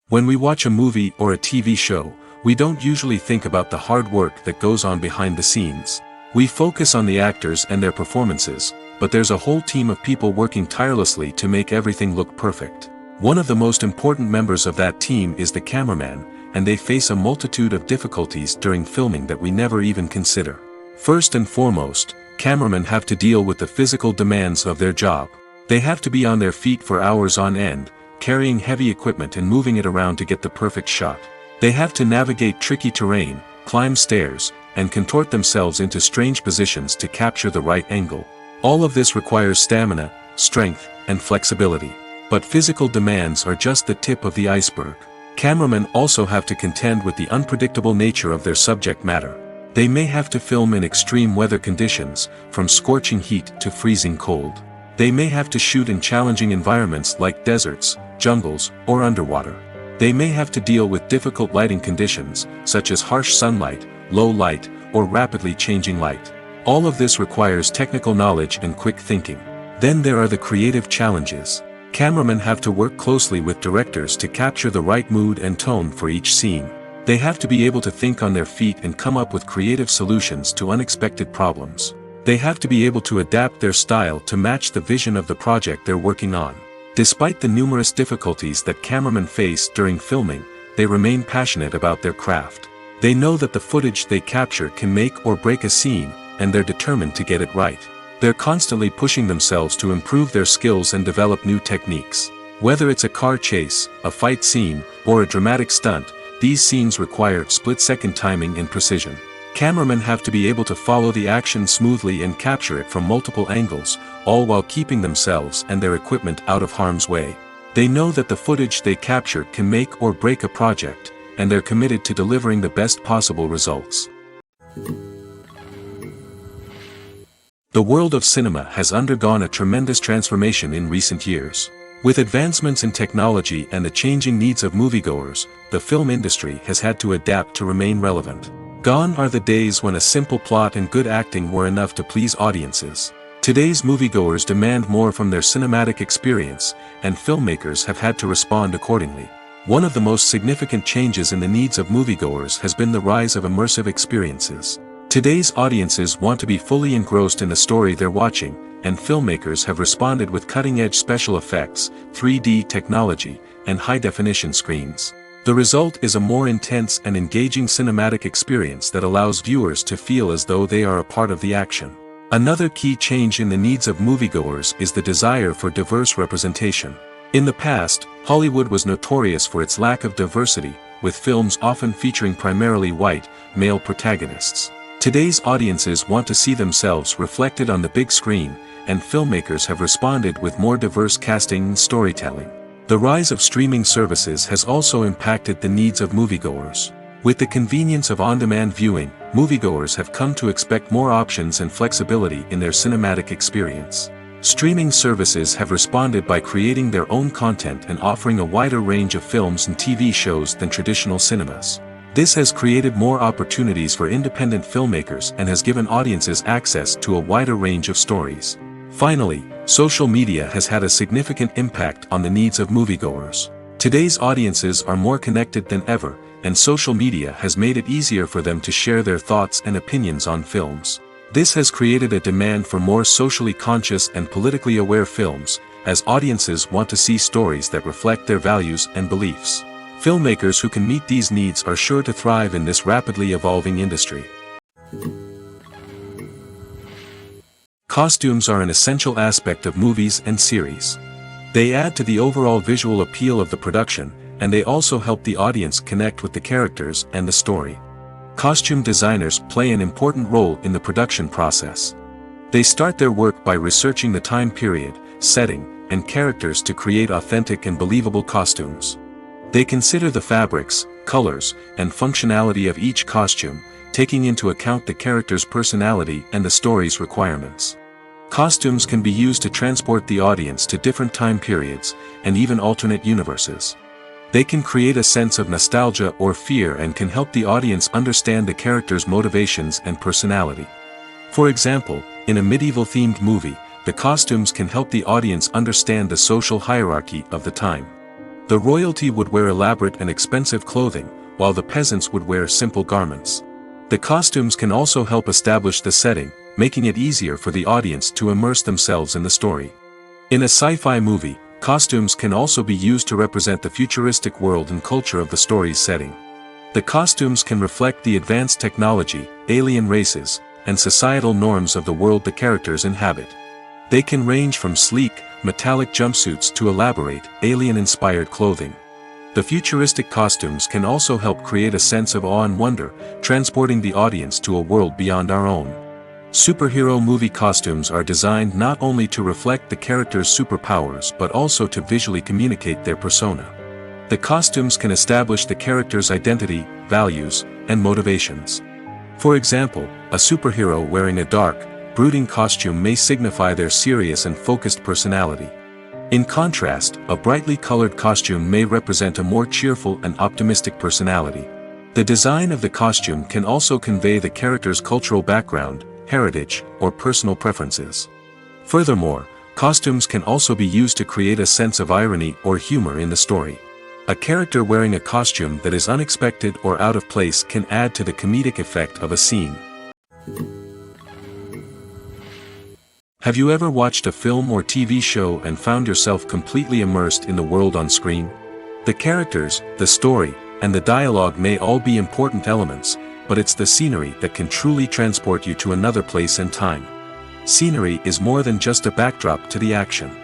When we watch a movie or a TV show, we don't usually think about the hard work that goes on behind the scenes. We focus on the actors and their performances, but there's a whole team of people working tirelessly to make everything look perfect. One of the most important members of that team is the cameraman, and they face a multitude of difficulties during filming that we never even consider. First and foremost, cameramen have to deal with the physical demands of their job. They have to be on their feet for hours on end, carrying heavy equipment and moving it around to get the perfect shot. They have to navigate tricky terrain, climb stairs, and contort themselves into strange positions to capture the right angle. All of this requires stamina, strength, and flexibility. But physical demands are just the tip of the iceberg. Cameramen also have to contend with the unpredictable nature of their subject matter. They may have to film in extreme weather conditions, from scorching heat to freezing cold. They may have to shoot in challenging environments like deserts, jungles, or underwater. They may have to deal with difficult lighting conditions, such as harsh sunlight, low light, or rapidly changing light. All of this requires technical knowledge and quick thinking. Then there are the creative challenges. Cameramen have to work closely with directors to capture the right mood and tone for each scene. They have to be able to think on their feet and come up with creative solutions to unexpected problems. They have to be able to adapt their style to match the vision of the project they're working on. Despite the numerous difficulties that cameramen face during filming, they remain passionate about their craft. They know that the footage they capture can make or break a scene, and they're determined to get it right. They're constantly pushing themselves to improve their skills and develop new techniques. Whether it's a car chase, a fight scene, or a dramatic stunt, these scenes require split-second timing and precision. Cameramen have to be able to follow the action smoothly and capture it from multiple angles, all while keeping themselves and their equipment out of harm's way. They know that the footage they capture can make or break a project, and they're committed to delivering the best possible results. The world of cinema has undergone a tremendous transformation in recent years. With advancements in technology and the changing needs of moviegoers, the film industry has had to adapt to remain relevant. Gone are the days when a simple plot and good acting were enough to please audiences. Today's moviegoers demand more from their cinematic experience, and filmmakers have had to respond accordingly. One of the most significant changes in the needs of moviegoers has been the rise of immersive experiences. Today's audiences want to be fully engrossed in the story they're watching, and filmmakers have responded with cutting-edge special effects, 3D technology, and high-definition screens. The result is a more intense and engaging cinematic experience that allows viewers to feel as though they are a part of the action. Another key change in the needs of moviegoers is the desire for diverse representation. In the past, Hollywood was notorious for its lack of diversity, with films often featuring primarily white, male protagonists. Today's audiences want to see themselves reflected on the big screen, and filmmakers have responded with more diverse casting and storytelling. The rise of streaming services has also impacted the needs of moviegoers. With the convenience of on-demand viewing, moviegoers have come to expect more options and flexibility in their cinematic experience. Streaming services have responded by creating their own content and offering a wider range of films and TV shows than traditional cinemas. This has created more opportunities for independent filmmakers and has given audiences access to a wider range of stories. Finally, social media has had a significant impact on the needs of moviegoers. Today's audiences are more connected than ever, and social media has made it easier for them to share their thoughts and opinions on films. This has created a demand for more socially conscious and politically aware films, as audiences want to see stories that reflect their values and beliefs. Filmmakers who can meet these needs are sure to thrive in this rapidly evolving industry. Costumes are an essential aspect of movies and series. They add to the overall visual appeal of the production, and they also help the audience connect with the characters and the story. Costume designers play an important role in the production process. They start their work by researching the time period, setting, and characters to create authentic and believable costumes. They consider the fabrics, colors, and functionality of each costume, taking into account the character's personality and the story's requirements. Costumes can be used to transport the audience to different time periods, and even alternate universes. They can create a sense of nostalgia or fear and can help the audience understand the character's motivations and personality. For example, in a medieval-themed movie, the costumes can help the audience understand the social hierarchy of the time. The royalty would wear elaborate and expensive clothing, while the peasants would wear simple garments. The costumes can also help establish the setting, making it easier for the audience to immerse themselves in the story. In a sci-fi movie, costumes can also be used to represent the futuristic world and culture of the story's setting. The costumes can reflect the advanced technology, alien races, and societal norms of the world the characters inhabit. They can range from sleek, metallic jumpsuits to elaborate, alien-inspired clothing. The futuristic costumes can also help create a sense of awe and wonder, transporting the audience to a world beyond our own. Superhero movie costumes are designed not only to reflect the character's superpowers but also to visually communicate their persona. The costumes can establish the character's identity, values, and motivations. For example, a superhero wearing a dark, brooding costume may signify their serious and focused personality. In contrast, a brightly colored costume may represent a more cheerful and optimistic personality. The design of the costume can also convey the character's cultural background, heritage, or personal preferences. Furthermore, costumes can also be used to create a sense of irony or humor in the story. A character wearing a costume that is unexpected or out of place can add to the comedic effect of a scene. Have you ever watched a film or TV show and found yourself completely immersed in the world on screen? The characters, the story, and the dialogue may all be important elements, but it's the scenery that can truly transport you to another place and time. Scenery is more than just a backdrop to the action.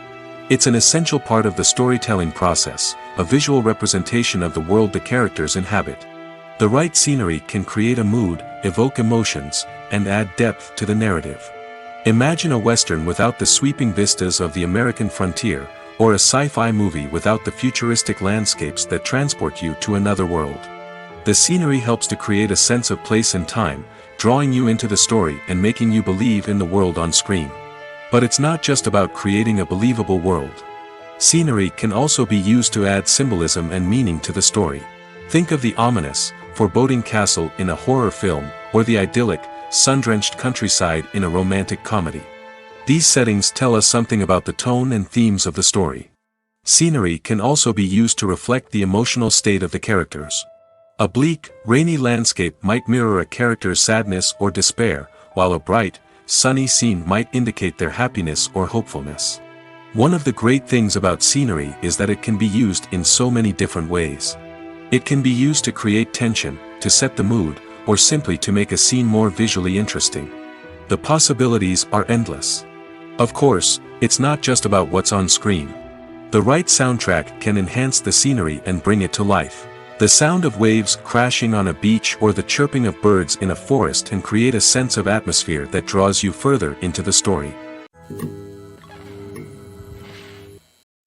It's an essential part of the storytelling process, a visual representation of the world the characters inhabit. The right scenery can create a mood, evoke emotions, and add depth to the narrative. Imagine a Western without the sweeping vistas of the American frontier, or a sci-fi movie without the futuristic landscapes that transport you to another world. The scenery helps to create a sense of place and time, drawing you into the story and making you believe in the world on screen. But it's not just about creating a believable world. Scenery can also be used to add symbolism and meaning to the story. Think of the ominous, foreboding castle in a horror film, or the idyllic, sun-drenched countryside in a romantic comedy. These settings tell us something about the tone and themes of the story. Scenery can also be used to reflect the emotional state of the characters. A bleak, rainy landscape might mirror a character's sadness or despair, while a bright, sunny scene might indicate their happiness or hopefulness. One of the great things about scenery is that it can be used in so many different ways. It can be used to create tension, to set the mood, or simply to make a scene more visually interesting. The possibilities are endless. Of course, it's not just about what's on screen. The right soundtrack can enhance the scenery and bring it to life. The sound of waves crashing on a beach or the chirping of birds in a forest can create a sense of atmosphere that draws you further into the story.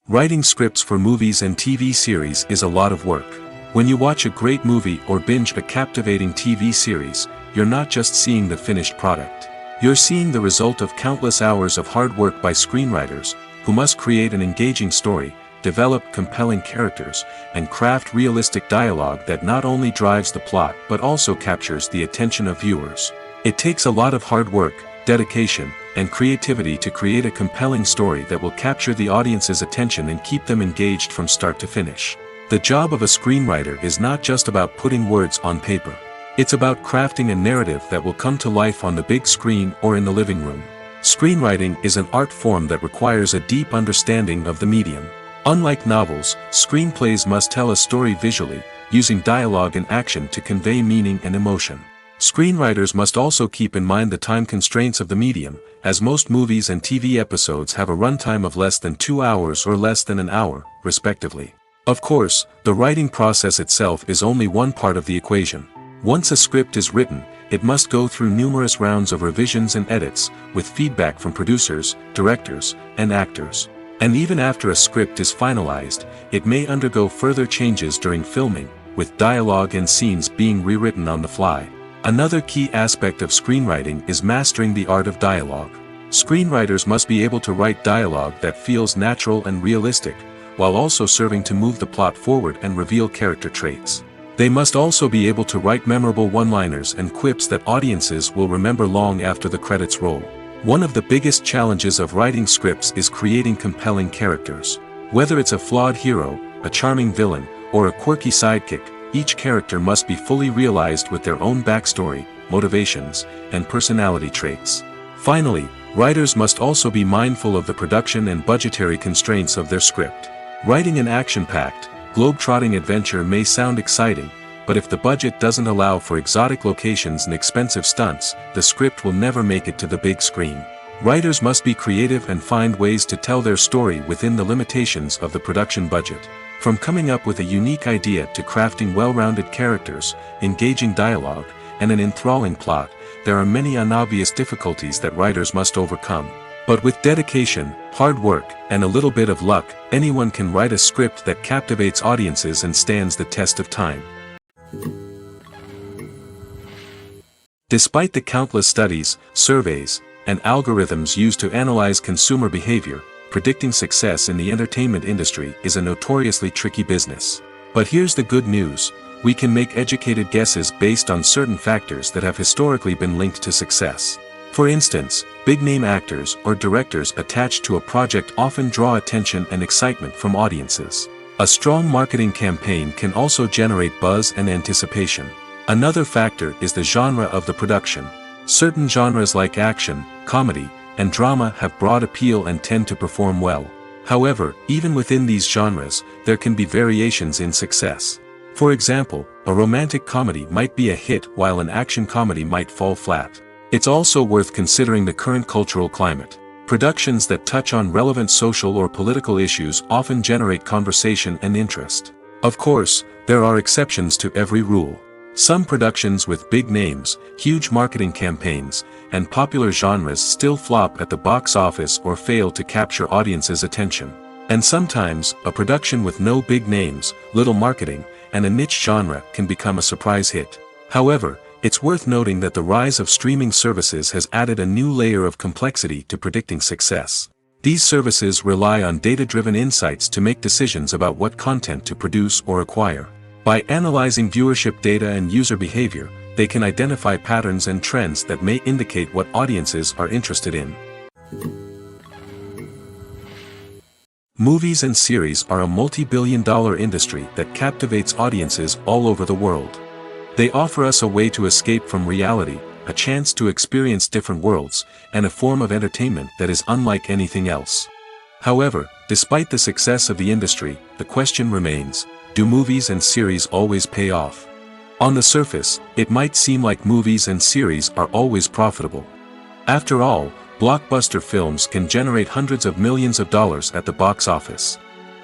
Writing scripts for movies and TV series is a lot of work. When you watch a great movie or binge a captivating TV series, you're not just seeing the finished product. You're seeing the result of countless hours of hard work by screenwriters, who must create an engaging story, develop compelling characters, and craft realistic dialogue that not only drives the plot but also captures the attention of viewers. It takes a lot of hard work, dedication, and creativity to create a compelling story that will capture the audience's attention and keep them engaged from start to finish. The job of a screenwriter is not just about putting words on paper. It's about crafting a narrative that will come to life on the big screen or in the living room. Screenwriting is an art form that requires a deep understanding of the medium. Unlike novels, screenplays must tell a story visually, using dialogue and action to convey meaning and emotion. Screenwriters must also keep in mind the time constraints of the medium, as most movies and TV episodes have a runtime of less than 2 hours or less than an hour, respectively. Of course, the writing process itself is only one part of the equation. Once a script is written, it must go through numerous rounds of revisions and edits, with feedback from producers, directors, and actors. And even after a script is finalized, it may undergo further changes during filming, with dialogue and scenes being rewritten on the fly. Another key aspect of screenwriting is mastering the art of dialogue. Screenwriters must be able to write dialogue that feels natural and realistic, while also serving to move the plot forward and reveal character traits. They must also be able to write memorable one-liners and quips that audiences will remember long after the credits roll. One of the biggest challenges of writing scripts is creating compelling characters. Whether it's a flawed hero, a charming villain, or a quirky sidekick, each character must be fully realized with their own backstory, motivations, and personality traits. Finally, writers must also be mindful of the production and budgetary constraints of their script. Writing an action-packed, globe-trotting adventure may sound exciting, but if the budget doesn't allow for exotic locations and expensive stunts, the script will never make it to the big screen. Writers must be creative and find ways to tell their story within the limitations of the production budget. From coming up with a unique idea to crafting well-rounded characters, engaging dialogue, and an enthralling plot, there are many unobvious difficulties that writers must overcome. But with dedication, hard work, and a little bit of luck, anyone can write a script that captivates audiences and stands the test of time. Despite the countless studies, surveys, and algorithms used to analyze consumer behavior, predicting success in the entertainment industry is a notoriously tricky business. But here's the good news: we can make educated guesses based on certain factors that have historically been linked to success. For instance, big-name actors or directors attached to a project often draw attention and excitement from audiences. A strong marketing campaign can also generate buzz and anticipation. Another factor is the genre of the production. Certain genres like action, comedy, and drama have broad appeal and tend to perform well. However, even within these genres, there can be variations in success. For example, a romantic comedy might be a hit while an action comedy might fall flat. It's also worth considering the current cultural climate. Productions that touch on relevant social or political issues often generate conversation and interest. Of course, there are exceptions to every rule. Some productions with big names, huge marketing campaigns, and popular genres still flop at the box office or fail to capture audiences' attention. And sometimes, a production with no big names, little marketing, and a niche genre can become a surprise hit. However, it's worth noting that the rise of streaming services has added a new layer of complexity to predicting success. These services rely on data-driven insights to make decisions about what content to produce or acquire. By analyzing viewership data and user behavior, they can identify patterns and trends that may indicate what audiences are interested in. Movies and series are a multi-billion-dollar industry that captivates audiences all over the world. They offer us a way to escape from reality, a chance to experience different worlds, and a form of entertainment that is unlike anything else. However, despite the success of the industry, the question remains: do movies and series always pay off? On the surface, it might seem like movies and series are always profitable. After all, blockbuster films can generate hundreds of millions of dollars at the box office.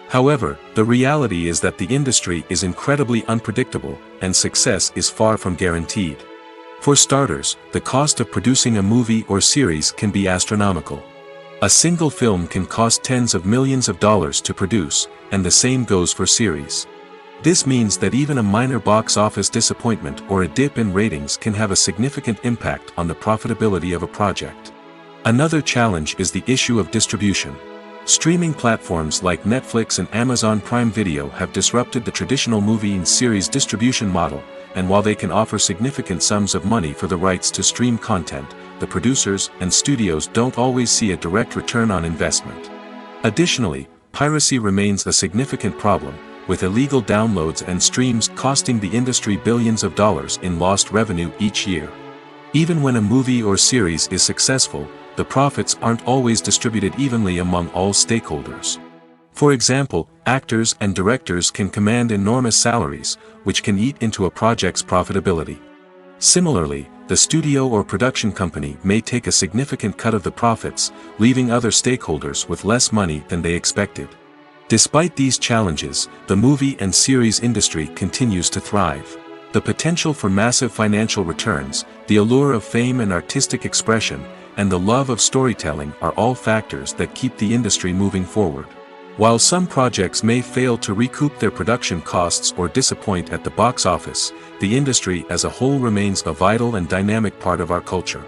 However, the reality is that the industry is incredibly unpredictable, and success is far from guaranteed. For starters, the cost of producing a movie or series can be astronomical. A single film can cost tens of millions of dollars to produce, and the same goes for series. This means that even a minor box office disappointment or a dip in ratings can have a significant impact on the profitability of a project. Another challenge is the issue of distribution. Streaming platforms like Netflix and Amazon Prime Video have disrupted the traditional movie and series distribution model, and while they can offer significant sums of money for the rights to stream content, the producers and studios don't always see a direct return on investment. Additionally, piracy remains a significant problem, with illegal downloads and streams costing the industry billions of dollars in lost revenue each year. Even when a movie or series is successful, the profits aren't always distributed evenly among all stakeholders. For example, actors and directors can command enormous salaries, which can eat into a project's profitability. Similarly, the studio or production company may take a significant cut of the profits, leaving other stakeholders with less money than they expected. Despite these challenges, the movie and series industry continues to thrive. The potential for massive financial returns, the allure of fame and artistic expression, and the love of storytelling are all factors that keep the industry moving forward. While some projects may fail to recoup their production costs or disappoint at the box office, the industry as a whole remains a vital and dynamic part of our culture.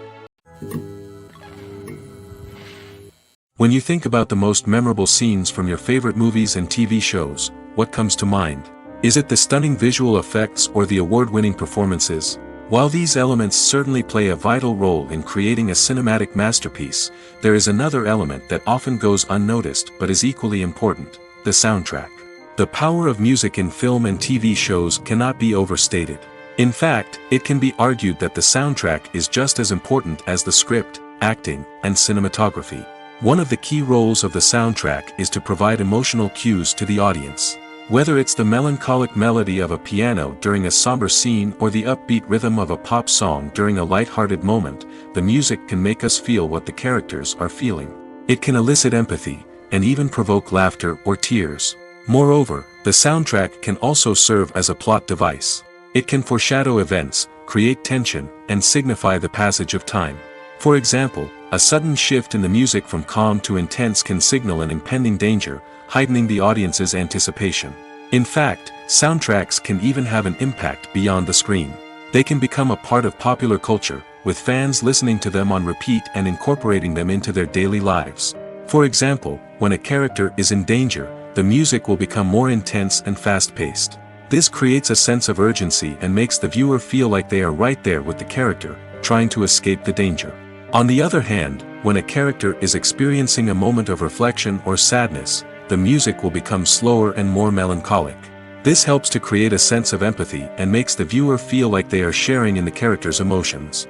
When you think about the most memorable scenes from your favorite movies and TV shows, what comes to mind? Is it the stunning visual effects or the award-winning performances? While these elements certainly play a vital role in creating a cinematic masterpiece, there is another element that often goes unnoticed but is equally important: the soundtrack. The power of music in film and TV shows cannot be overstated. In fact, it can be argued that the soundtrack is just as important as the script, acting, and cinematography. One of the key roles of the soundtrack is to provide emotional cues to the audience. Whether it's the melancholic melody of a piano during a somber scene or the upbeat rhythm of a pop song during a light-hearted moment, the music can make us feel what the characters are feeling. It can elicit empathy, and even provoke laughter or tears. Moreover, the soundtrack can also serve as a plot device. It can foreshadow events, create tension, and signify the passage of time. For example, a sudden shift in the music from calm to intense can signal an impending danger, heightening the audience's anticipation. In fact, soundtracks can even have an impact beyond the screen. They can become a part of popular culture, with fans listening to them on repeat and incorporating them into their daily lives. For example, when a character is in danger, the music will become more intense and fast-paced. This creates a sense of urgency and makes the viewer feel like they are right there with the character, trying to escape the danger. On the other hand, when a character is experiencing a moment of reflection or sadness, the music will become slower and more melancholic. This helps to create a sense of empathy and makes the viewer feel like they are sharing in the character's emotions.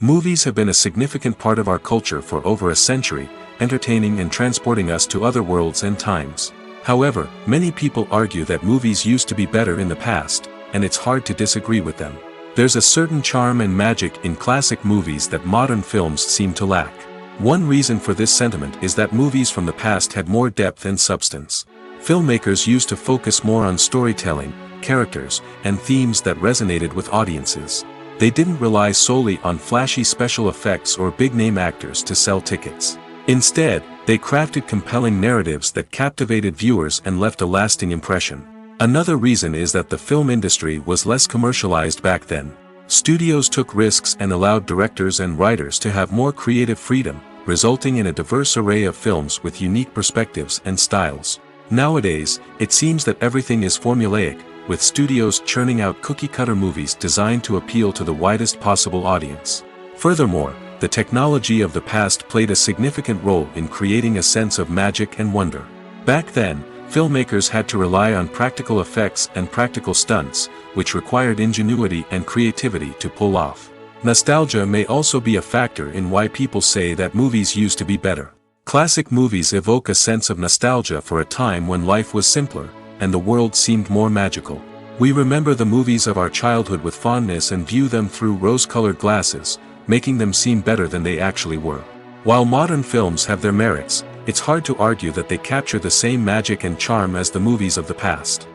Movies have been a significant part of our culture for over a century, entertaining and transporting us to other worlds and times. However, many people argue that movies used to be better in the past, and it's hard to disagree with them. There's a certain charm and magic in classic movies that modern films seem to lack. One reason for this sentiment is that movies from the past had more depth and substance. Filmmakers used to focus more on storytelling, characters, and themes that resonated with audiences. They didn't rely solely on flashy special effects or big-name actors to sell tickets. Instead, they crafted compelling narratives that captivated viewers and left a lasting impression. Another reason is that the film industry was less commercialized back then. Studios took risks and allowed directors and writers to have more creative freedom, resulting in a diverse array of films with unique perspectives and styles. Nowadays, it seems that everything is formulaic, with studios churning out cookie-cutter movies designed to appeal to the widest possible audience. Furthermore, the technology of the past played a significant role in creating a sense of magic and wonder. Back then, filmmakers had to rely on practical effects and practical stunts, which required ingenuity and creativity to pull off. Nostalgia may also be a factor in why people say that movies used to be better. Classic movies evoke a sense of nostalgia for a time when life was simpler, and the world seemed more magical. We remember the movies of our childhood with fondness and view them through rose-colored glasses, making them seem better than they actually were. While modern films have their merits, it's hard to argue that they capture the same magic and charm as the movies of the past.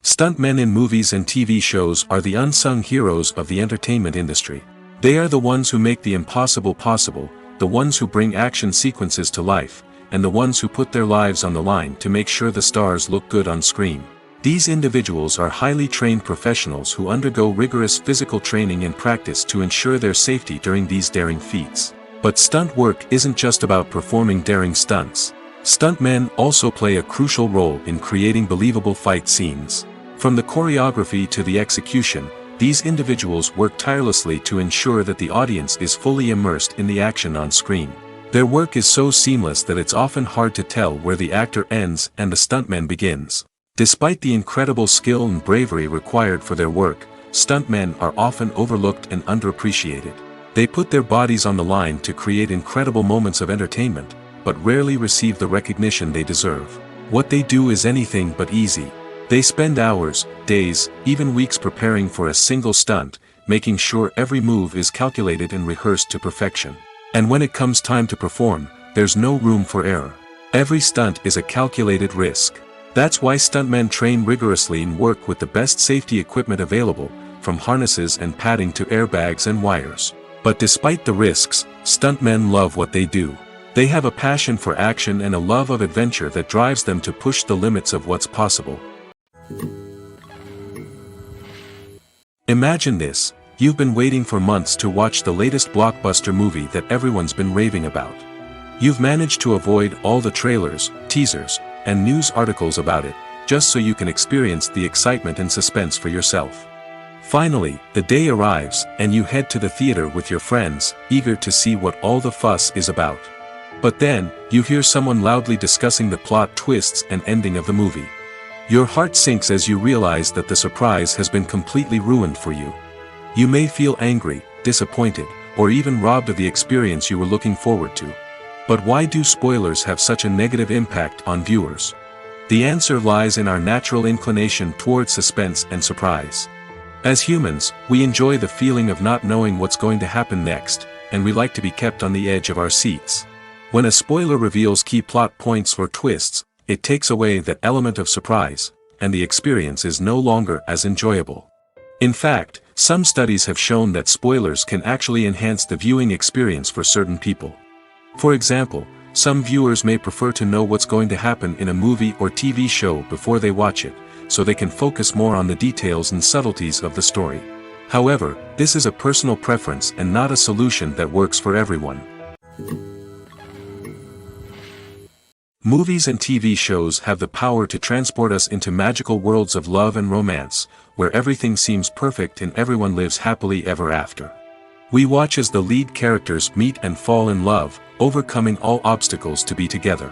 Stuntmen in movies and TV shows are the unsung heroes of the entertainment industry. They are the ones who make the impossible possible, the ones who bring action sequences to life, and the ones who put their lives on the line to make sure the stars look good on screen. These individuals are highly trained professionals who undergo rigorous physical training and practice to ensure their safety during these daring feats. But stunt work isn't just about performing daring stunts. Stuntmen also play a crucial role in creating believable fight scenes. From the choreography to the execution, these individuals work tirelessly to ensure that the audience is fully immersed in the action on screen. Their work is so seamless that it's often hard to tell where the actor ends and the stuntman begins. Despite the incredible skill and bravery required for their work, stuntmen are often overlooked and underappreciated. They put their bodies on the line to create incredible moments of entertainment, but rarely receive the recognition they deserve. What they do is anything but easy. They spend hours, days, even weeks preparing for a single stunt, making sure every move is calculated and rehearsed to perfection. And when it comes time to perform, there's no room for error. Every stunt is a calculated risk. That's why stuntmen train rigorously and work with the best safety equipment available, from harnesses and padding to airbags and wires. But despite the risks, stuntmen love what they do. They have a passion for action and a love of adventure that drives them to push the limits of what's possible. Imagine this: you've been waiting for months to watch the latest blockbuster movie that everyone's been raving about. You've managed to avoid all the trailers, teasers, and news articles about it, just so you can experience the excitement and suspense for yourself. Finally, the day arrives, and you head to the theater with your friends, eager to see what all the fuss is about. But then, you hear someone loudly discussing the plot twists and ending of the movie. Your heart sinks as you realize that the surprise has been completely ruined for you. You may feel angry, disappointed, or even robbed of the experience you were looking forward to. But why do spoilers have such a negative impact on viewers? The answer lies in our natural inclination toward suspense and surprise. As humans, we enjoy the feeling of not knowing what's going to happen next, and we like to be kept on the edge of our seats. When a spoiler reveals key plot points or twists, it takes away that element of surprise, and the experience is no longer as enjoyable. In fact, some studies have shown that spoilers can actually enhance the viewing experience for certain people. For example, some viewers may prefer to know what's going to happen in a movie or TV show before they watch it, so they can focus more on the details and subtleties of the story. However, this is a personal preference and not a solution that works for everyone. Movies and TV shows have the power to transport us into magical worlds of love and romance, where everything seems perfect and everyone lives happily ever after. We watch as the lead characters meet and fall in love, overcoming all obstacles to be together.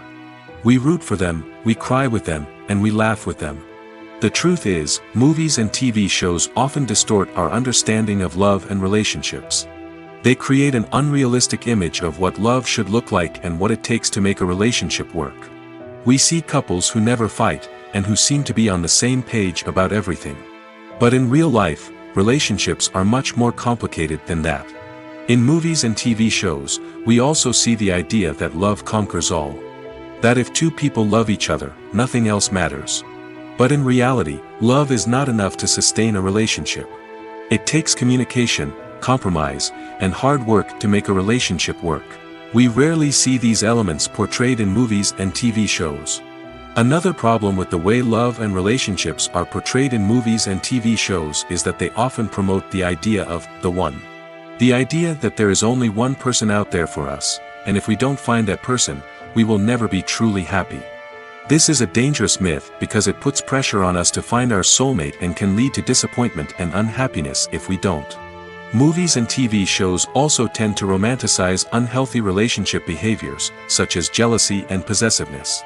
We root for them, we cry with them, and we laugh with them. The truth is, movies and TV shows often distort our understanding of love and relationships. They create an unrealistic image of what love should look like and what it takes to make a relationship work. We see couples who never fight, and who seem to be on the same page about everything. But in real life, relationships are much more complicated than that. In movies and TV shows, we also see the idea that love conquers all. That if two people love each other, nothing else matters. But in reality, love is not enough to sustain a relationship. It takes communication, compromise, and hard work to make a relationship work. We rarely see these elements portrayed in movies and TV shows. Another problem with the way love and relationships are portrayed in movies and TV shows is that they often promote the idea of the one. The idea that there is only one person out there for us, and if we don't find that person, we will never be truly happy. This is a dangerous myth because it puts pressure on us to find our soulmate and can lead to disappointment and unhappiness if we don't. Movies and TV shows also tend to romanticize unhealthy relationship behaviors, such as jealousy and possessiveness.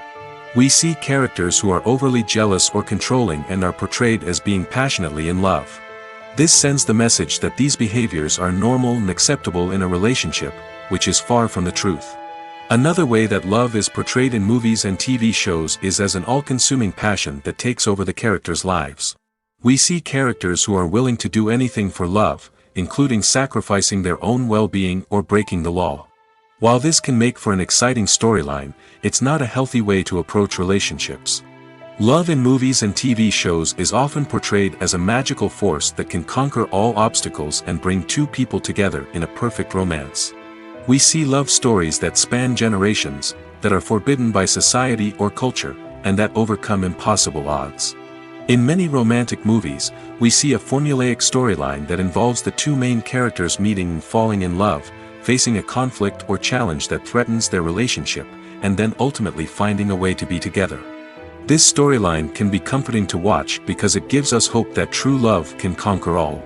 We see characters who are overly jealous or controlling and are portrayed as being passionately in love. This sends the message that these behaviors are normal and acceptable in a relationship, which is far from the truth. Another way that love is portrayed in movies and TV shows is as an all-consuming passion that takes over the characters' lives. We see characters who are willing to do anything for love, including sacrificing their own well-being or breaking the law. While this can make for an exciting storyline, it's not a healthy way to approach relationships. Love in movies and TV shows is often portrayed as a magical force that can conquer all obstacles and bring two people together in a perfect romance. We see love stories that span generations, that are forbidden by society or culture, and that overcome impossible odds. In many romantic movies, we see a formulaic storyline that involves the two main characters meeting and falling in love, facing a conflict or challenge that threatens their relationship, and then ultimately finding a way to be together. This storyline can be comforting to watch because it gives us hope that true love can conquer all.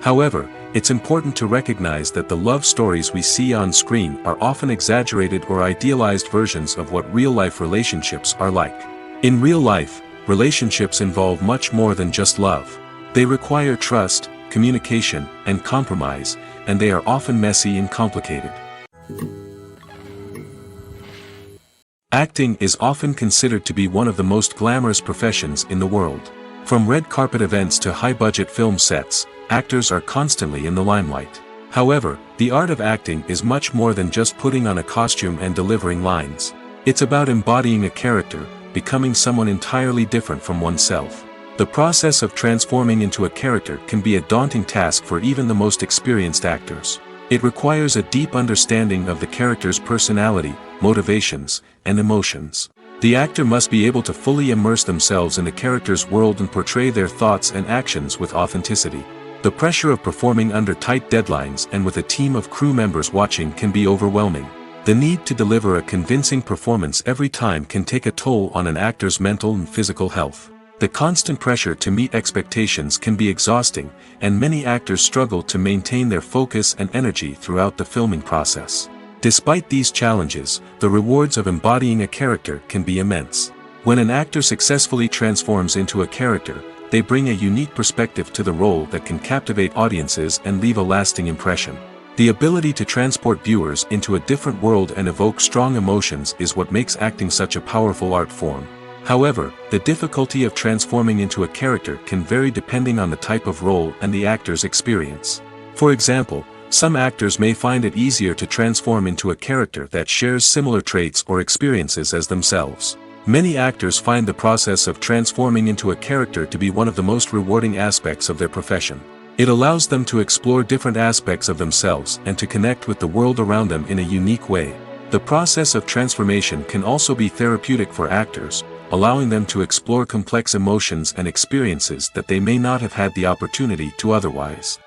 However, it's important to recognize that the love stories we see on screen are often exaggerated or idealized versions of what real-life relationships are like. In real life, relationships involve much more than just love. They require trust, communication, and compromise, and they are often messy and complicated. Acting is often considered to be one of the most glamorous professions in the world. From red carpet events to high-budget film sets, actors are constantly in the limelight. However, the art of acting is much more than just putting on a costume and delivering lines. It's about embodying a character, becoming someone entirely different from oneself. The process of transforming into a character can be a daunting task for even the most experienced actors. It requires a deep understanding of the character's personality, motivations, and emotions. The actor must be able to fully immerse themselves in the character's world and portray their thoughts and actions with authenticity. The pressure of performing under tight deadlines and with a team of crew members watching can be overwhelming. The need to deliver a convincing performance every time can take a toll on an actor's mental and physical health. The constant pressure to meet expectations can be exhausting, and many actors struggle to maintain their focus and energy throughout the filming process. Despite these challenges, the rewards of embodying a character can be immense. When an actor successfully transforms into a character, they bring a unique perspective to the role that can captivate audiences and leave a lasting impression. The ability to transport viewers into a different world and evoke strong emotions is what makes acting such a powerful art form. However, the difficulty of transforming into a character can vary depending on the type of role and the actor's experience. For example, some actors may find it easier to transform into a character that shares similar traits or experiences as themselves. Many actors find the process of transforming into a character to be one of the most rewarding aspects of their profession. It allows them to explore different aspects of themselves and to connect with the world around them in a unique way. The process of transformation can also be therapeutic for actors, allowing them to explore complex emotions and experiences that they may not have had the opportunity to otherwise.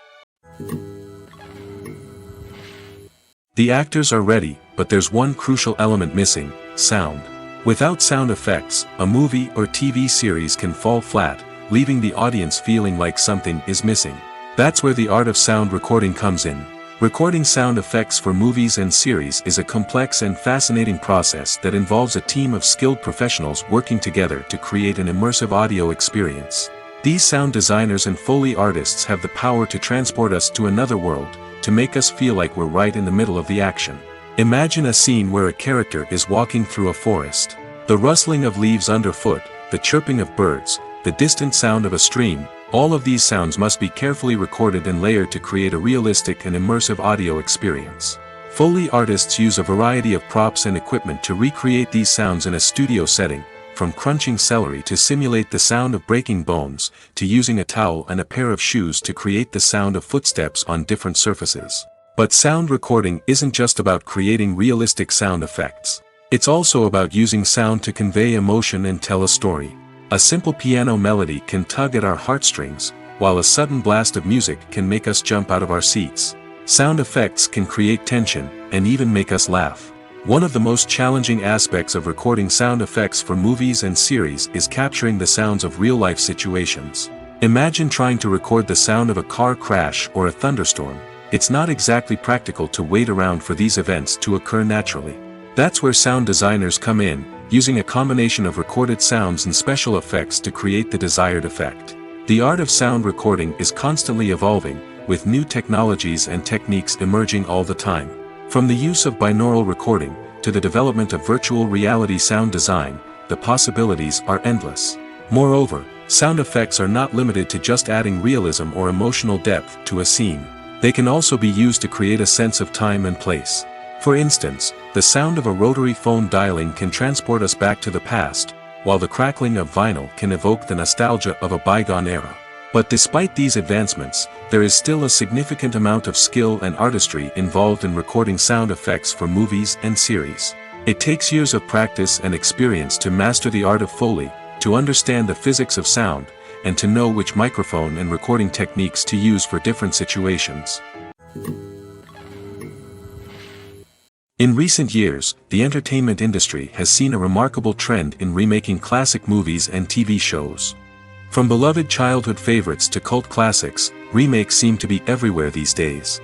The actors are ready, but there's one crucial element missing: sound. Without sound effects, a movie or TV series can fall flat, leaving the audience feeling like something is missing. That's where the art of sound recording comes in. Recording sound effects for movies and series is a complex and fascinating process that involves a team of skilled professionals working together to create an immersive audio experience. These sound designers and Foley artists have the power to transport us to another world, to make us feel like we're right in the middle of the action. Imagine a scene where a character is walking through a forest. The rustling of leaves underfoot, the chirping of birds, the distant sound of a stream, all of these sounds must be carefully recorded and layered to create a realistic and immersive audio experience. Foley artists use a variety of props and equipment to recreate these sounds in a studio setting, from crunching celery to simulate the sound of breaking bones, to using a towel and a pair of shoes to create the sound of footsteps on different surfaces. But sound recording isn't just about creating realistic sound effects. It's also about using sound to convey emotion and tell a story. A simple piano melody can tug at our heartstrings, while a sudden blast of music can make us jump out of our seats. Sound effects can create tension, and even make us laugh. One of the most challenging aspects of recording sound effects for movies and series is capturing the sounds of real-life situations. Imagine trying to record the sound of a car crash or a thunderstorm. It's not exactly practical to wait around for these events to occur naturally. That's where sound designers come in, using a combination of recorded sounds and special effects to create the desired effect. The art of sound recording is constantly evolving, with new technologies and techniques emerging all the time. From the use of binaural recording, to the development of virtual reality sound design, the possibilities are endless. Moreover, sound effects are not limited to just adding realism or emotional depth to a scene. They can also be used to create a sense of time and place. For instance, the sound of a rotary phone dialing can transport us back to the past, while the crackling of vinyl can evoke the nostalgia of a bygone era. But despite these advancements, there is still a significant amount of skill and artistry involved in recording sound effects for movies and series. It takes years of practice and experience to master the art of Foley, to understand the physics of sound, and to know which microphone and recording techniques to use for different situations. In recent years, the entertainment industry has seen a remarkable trend in remaking classic movies and TV shows. From beloved childhood favorites to cult classics, remakes seem to be everywhere these days.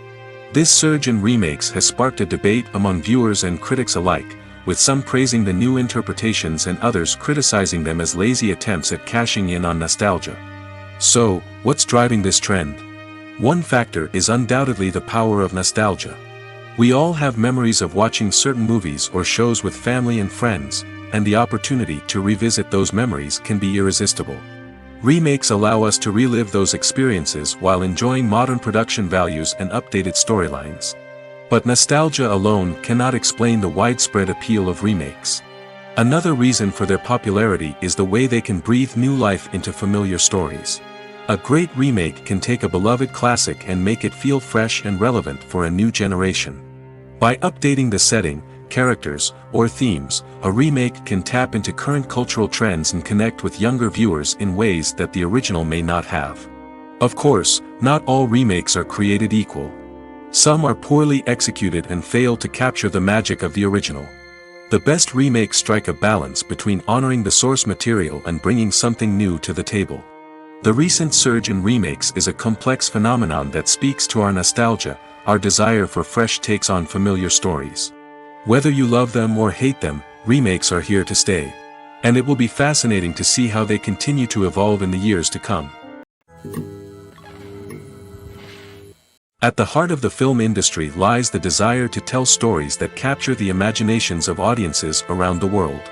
This surge in remakes has sparked a debate among viewers and critics alike, with some praising the new interpretations and others criticizing them as lazy attempts at cashing in on nostalgia. So, what's driving this trend? One factor is undoubtedly the power of nostalgia. We all have memories of watching certain movies or shows with family and friends, and the opportunity to revisit those memories can be irresistible. Remakes allow us to relive those experiences while enjoying modern production values and updated storylines. But nostalgia alone cannot explain the widespread appeal of remakes. Another reason for their popularity is the way they can breathe new life into familiar stories. A great remake can take a beloved classic and make it feel fresh and relevant for a new generation. By updating the setting, characters, or themes, a remake can tap into current cultural trends and connect with younger viewers in ways that the original may not have. Of course, not all remakes are created equal. Some are poorly executed and fail to capture the magic of the original. The best remakes strike a balance between honoring the source material and bringing something new to the table. The recent surge in remakes is a complex phenomenon that speaks to our nostalgia, our desire for fresh takes on familiar stories. Whether you love them or hate them, remakes are here to stay. And it will be fascinating to see how they continue to evolve in the years to come. At the heart of the film industry lies the desire to tell stories that capture the imaginations of audiences around the world.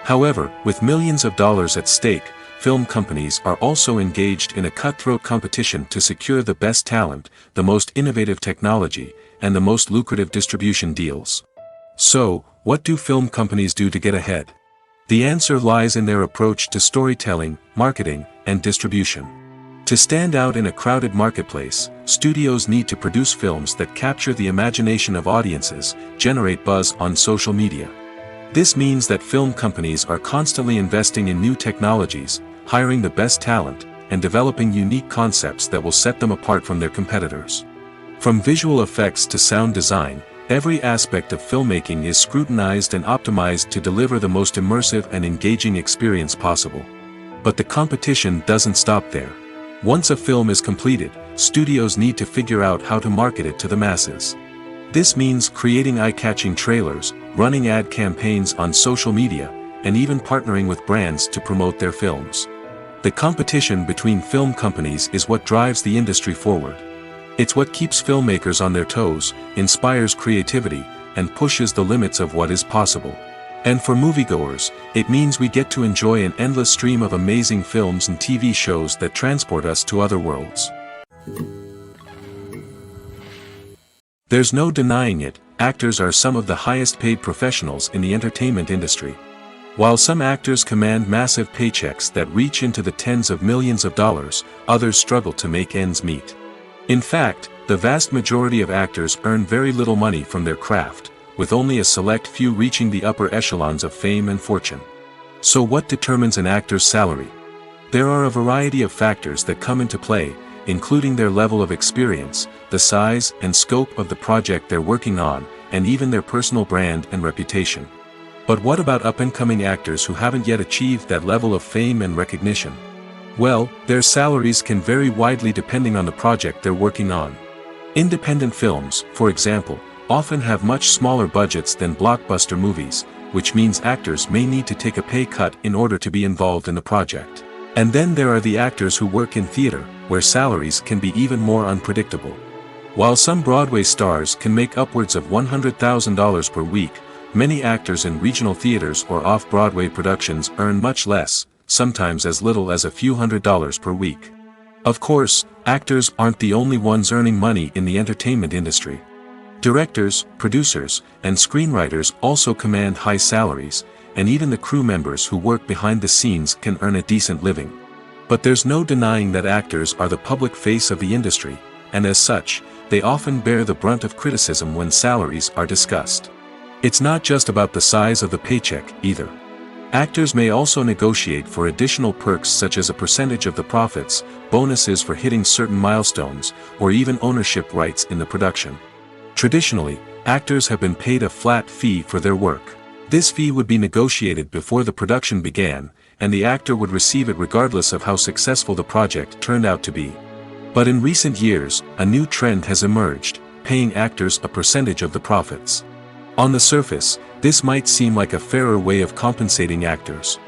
However, with millions of dollars at stake, film companies are also engaged in a cutthroat competition to secure the best talent, the most innovative technology, and the most lucrative distribution deals. So, what do film companies do to get ahead? The answer lies in their approach to storytelling, marketing, and distribution. To stand out in a crowded marketplace, studios need to produce films that capture the imagination of audiences, generate buzz on social media. This means that film companies are constantly investing in new technologies, hiring the best talent, and developing unique concepts that will set them apart from their competitors. From visual effects to sound design, every aspect of filmmaking is scrutinized and optimized to deliver the most immersive and engaging experience possible. But the competition doesn't stop there. Once a film is completed, studios need to figure out how to market it to the masses. This means creating eye-catching trailers, running ad campaigns on social media, and even partnering with brands to promote their films. The competition between film companies is what drives the industry forward. It's what keeps filmmakers on their toes, inspires creativity, and pushes the limits of what is possible. And for moviegoers, it means we get to enjoy an endless stream of amazing films and TV shows that transport us to other worlds. There's no denying it, actors are some of the highest paid professionals in the entertainment industry. While some actors command massive paychecks that reach into the tens of millions of dollars, others struggle to make ends meet. In fact, the vast majority of actors earn very little money from their craft, with only a select few reaching the upper echelons of fame and fortune. So what determines an actor's salary? There are a variety of factors that come into play, including their level of experience, the size and scope of the project they're working on, and even their personal brand and reputation. But what about up-and-coming actors who haven't yet achieved that level of fame and recognition? Well, their salaries can vary widely depending on the project they're working on. Independent films, for example, often have much smaller budgets than blockbuster movies, which means actors may need to take a pay cut in order to be involved in the project. And then there are the actors who work in theater, where salaries can be even more unpredictable. While some Broadway stars can make upwards of $100,000 per week, many actors in regional theaters or off-Broadway productions earn much less, sometimes as little as a few $100s per week. Of course, actors aren't the only ones earning money in the entertainment industry. Directors, producers, and screenwriters also command high salaries, and even the crew members who work behind the scenes can earn a decent living. But there's no denying that actors are the public face of the industry, and as such, they often bear the brunt of criticism when salaries are discussed. It's not just about the size of the paycheck, either. Actors may also negotiate for additional perks such as a percentage of the profits, bonuses for hitting certain milestones, or even ownership rights in the production. Traditionally, actors have been paid a flat fee for their work. This fee would be negotiated before the production began, and the actor would receive it regardless of how successful the project turned out to be. But in recent years, a new trend has emerged, paying actors a percentage of the profits. On the surface, this might seem like a fairer way of compensating actors.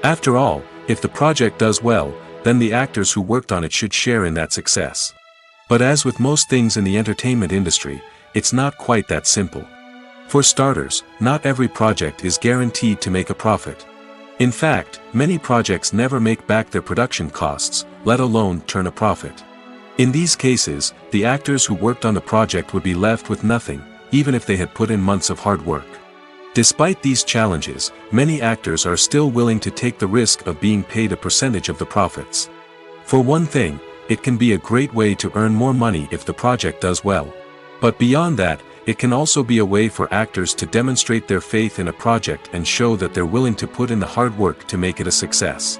After all, if the project does well, then the actors who worked on it should share in that success. But as with most things in the entertainment industry, it's not quite that simple. For starters, not every project is guaranteed to make a profit. In fact, many projects never make back their production costs, let alone turn a profit. In these cases, the actors who worked on the project would be left with nothing, even if they had put in months of hard work. Despite these challenges, many actors are still willing to take the risk of being paid a percentage of the profits. For one thing, it can be a great way to earn more money if the project does well. But beyond that, it can also be a way for actors to demonstrate their faith in a project and show that they're willing to put in the hard work to make it a success.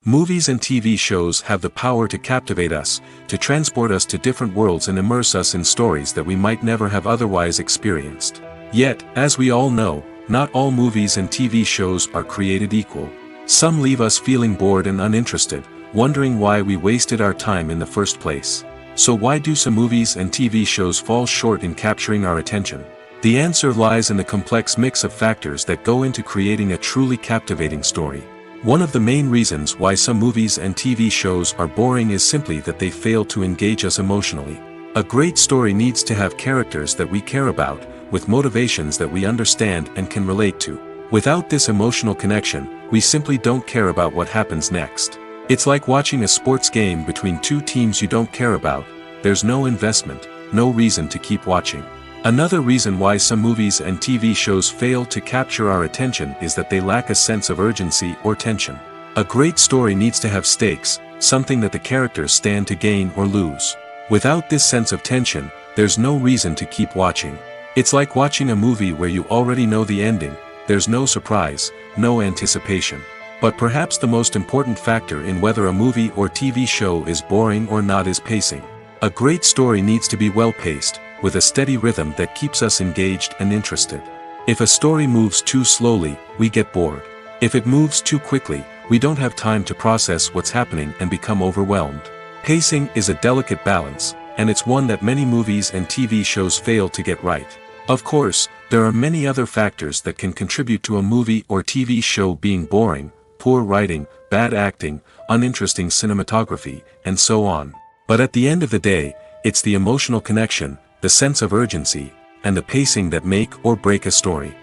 Movies and TV shows have the power to captivate us, to transport us to different worlds and immerse us in stories that we might never have otherwise experienced. Yet, as we all know, not all movies and TV shows are created equal. Some leave us feeling bored and uninterested, wondering why we wasted our time in the first place. So why do some movies and TV shows fall short in capturing our attention? The answer lies in the complex mix of factors that go into creating a truly captivating story. One of the main reasons why some movies and TV shows are boring is simply that they fail to engage us emotionally. A great story needs to have characters that we care about, with motivations that we understand and can relate to. Without this emotional connection, we simply don't care about what happens next. It's like watching a sports game between two teams you don't care about. There's no investment, no reason to keep watching. Another reason why some movies and TV shows fail to capture our attention is that they lack a sense of urgency or tension. A great story needs to have stakes, something that the characters stand to gain or lose. Without this sense of tension, there's no reason to keep watching. It's like watching a movie where you already know the ending, there's no surprise, no anticipation. But perhaps the most important factor in whether a movie or TV show is boring or not is pacing. A great story needs to be well-paced, with a steady rhythm that keeps us engaged and interested. If a story moves too slowly, we get bored. If it moves too quickly, we don't have time to process what's happening and become overwhelmed. Pacing is a delicate balance, and it's one that many movies and TV shows fail to get right. Of course, there are many other factors that can contribute to a movie or TV show being boring: poor writing, bad acting, uninteresting cinematography, and so on. But at the end of the day, it's the emotional connection, the sense of urgency, and the pacing that make or break a story.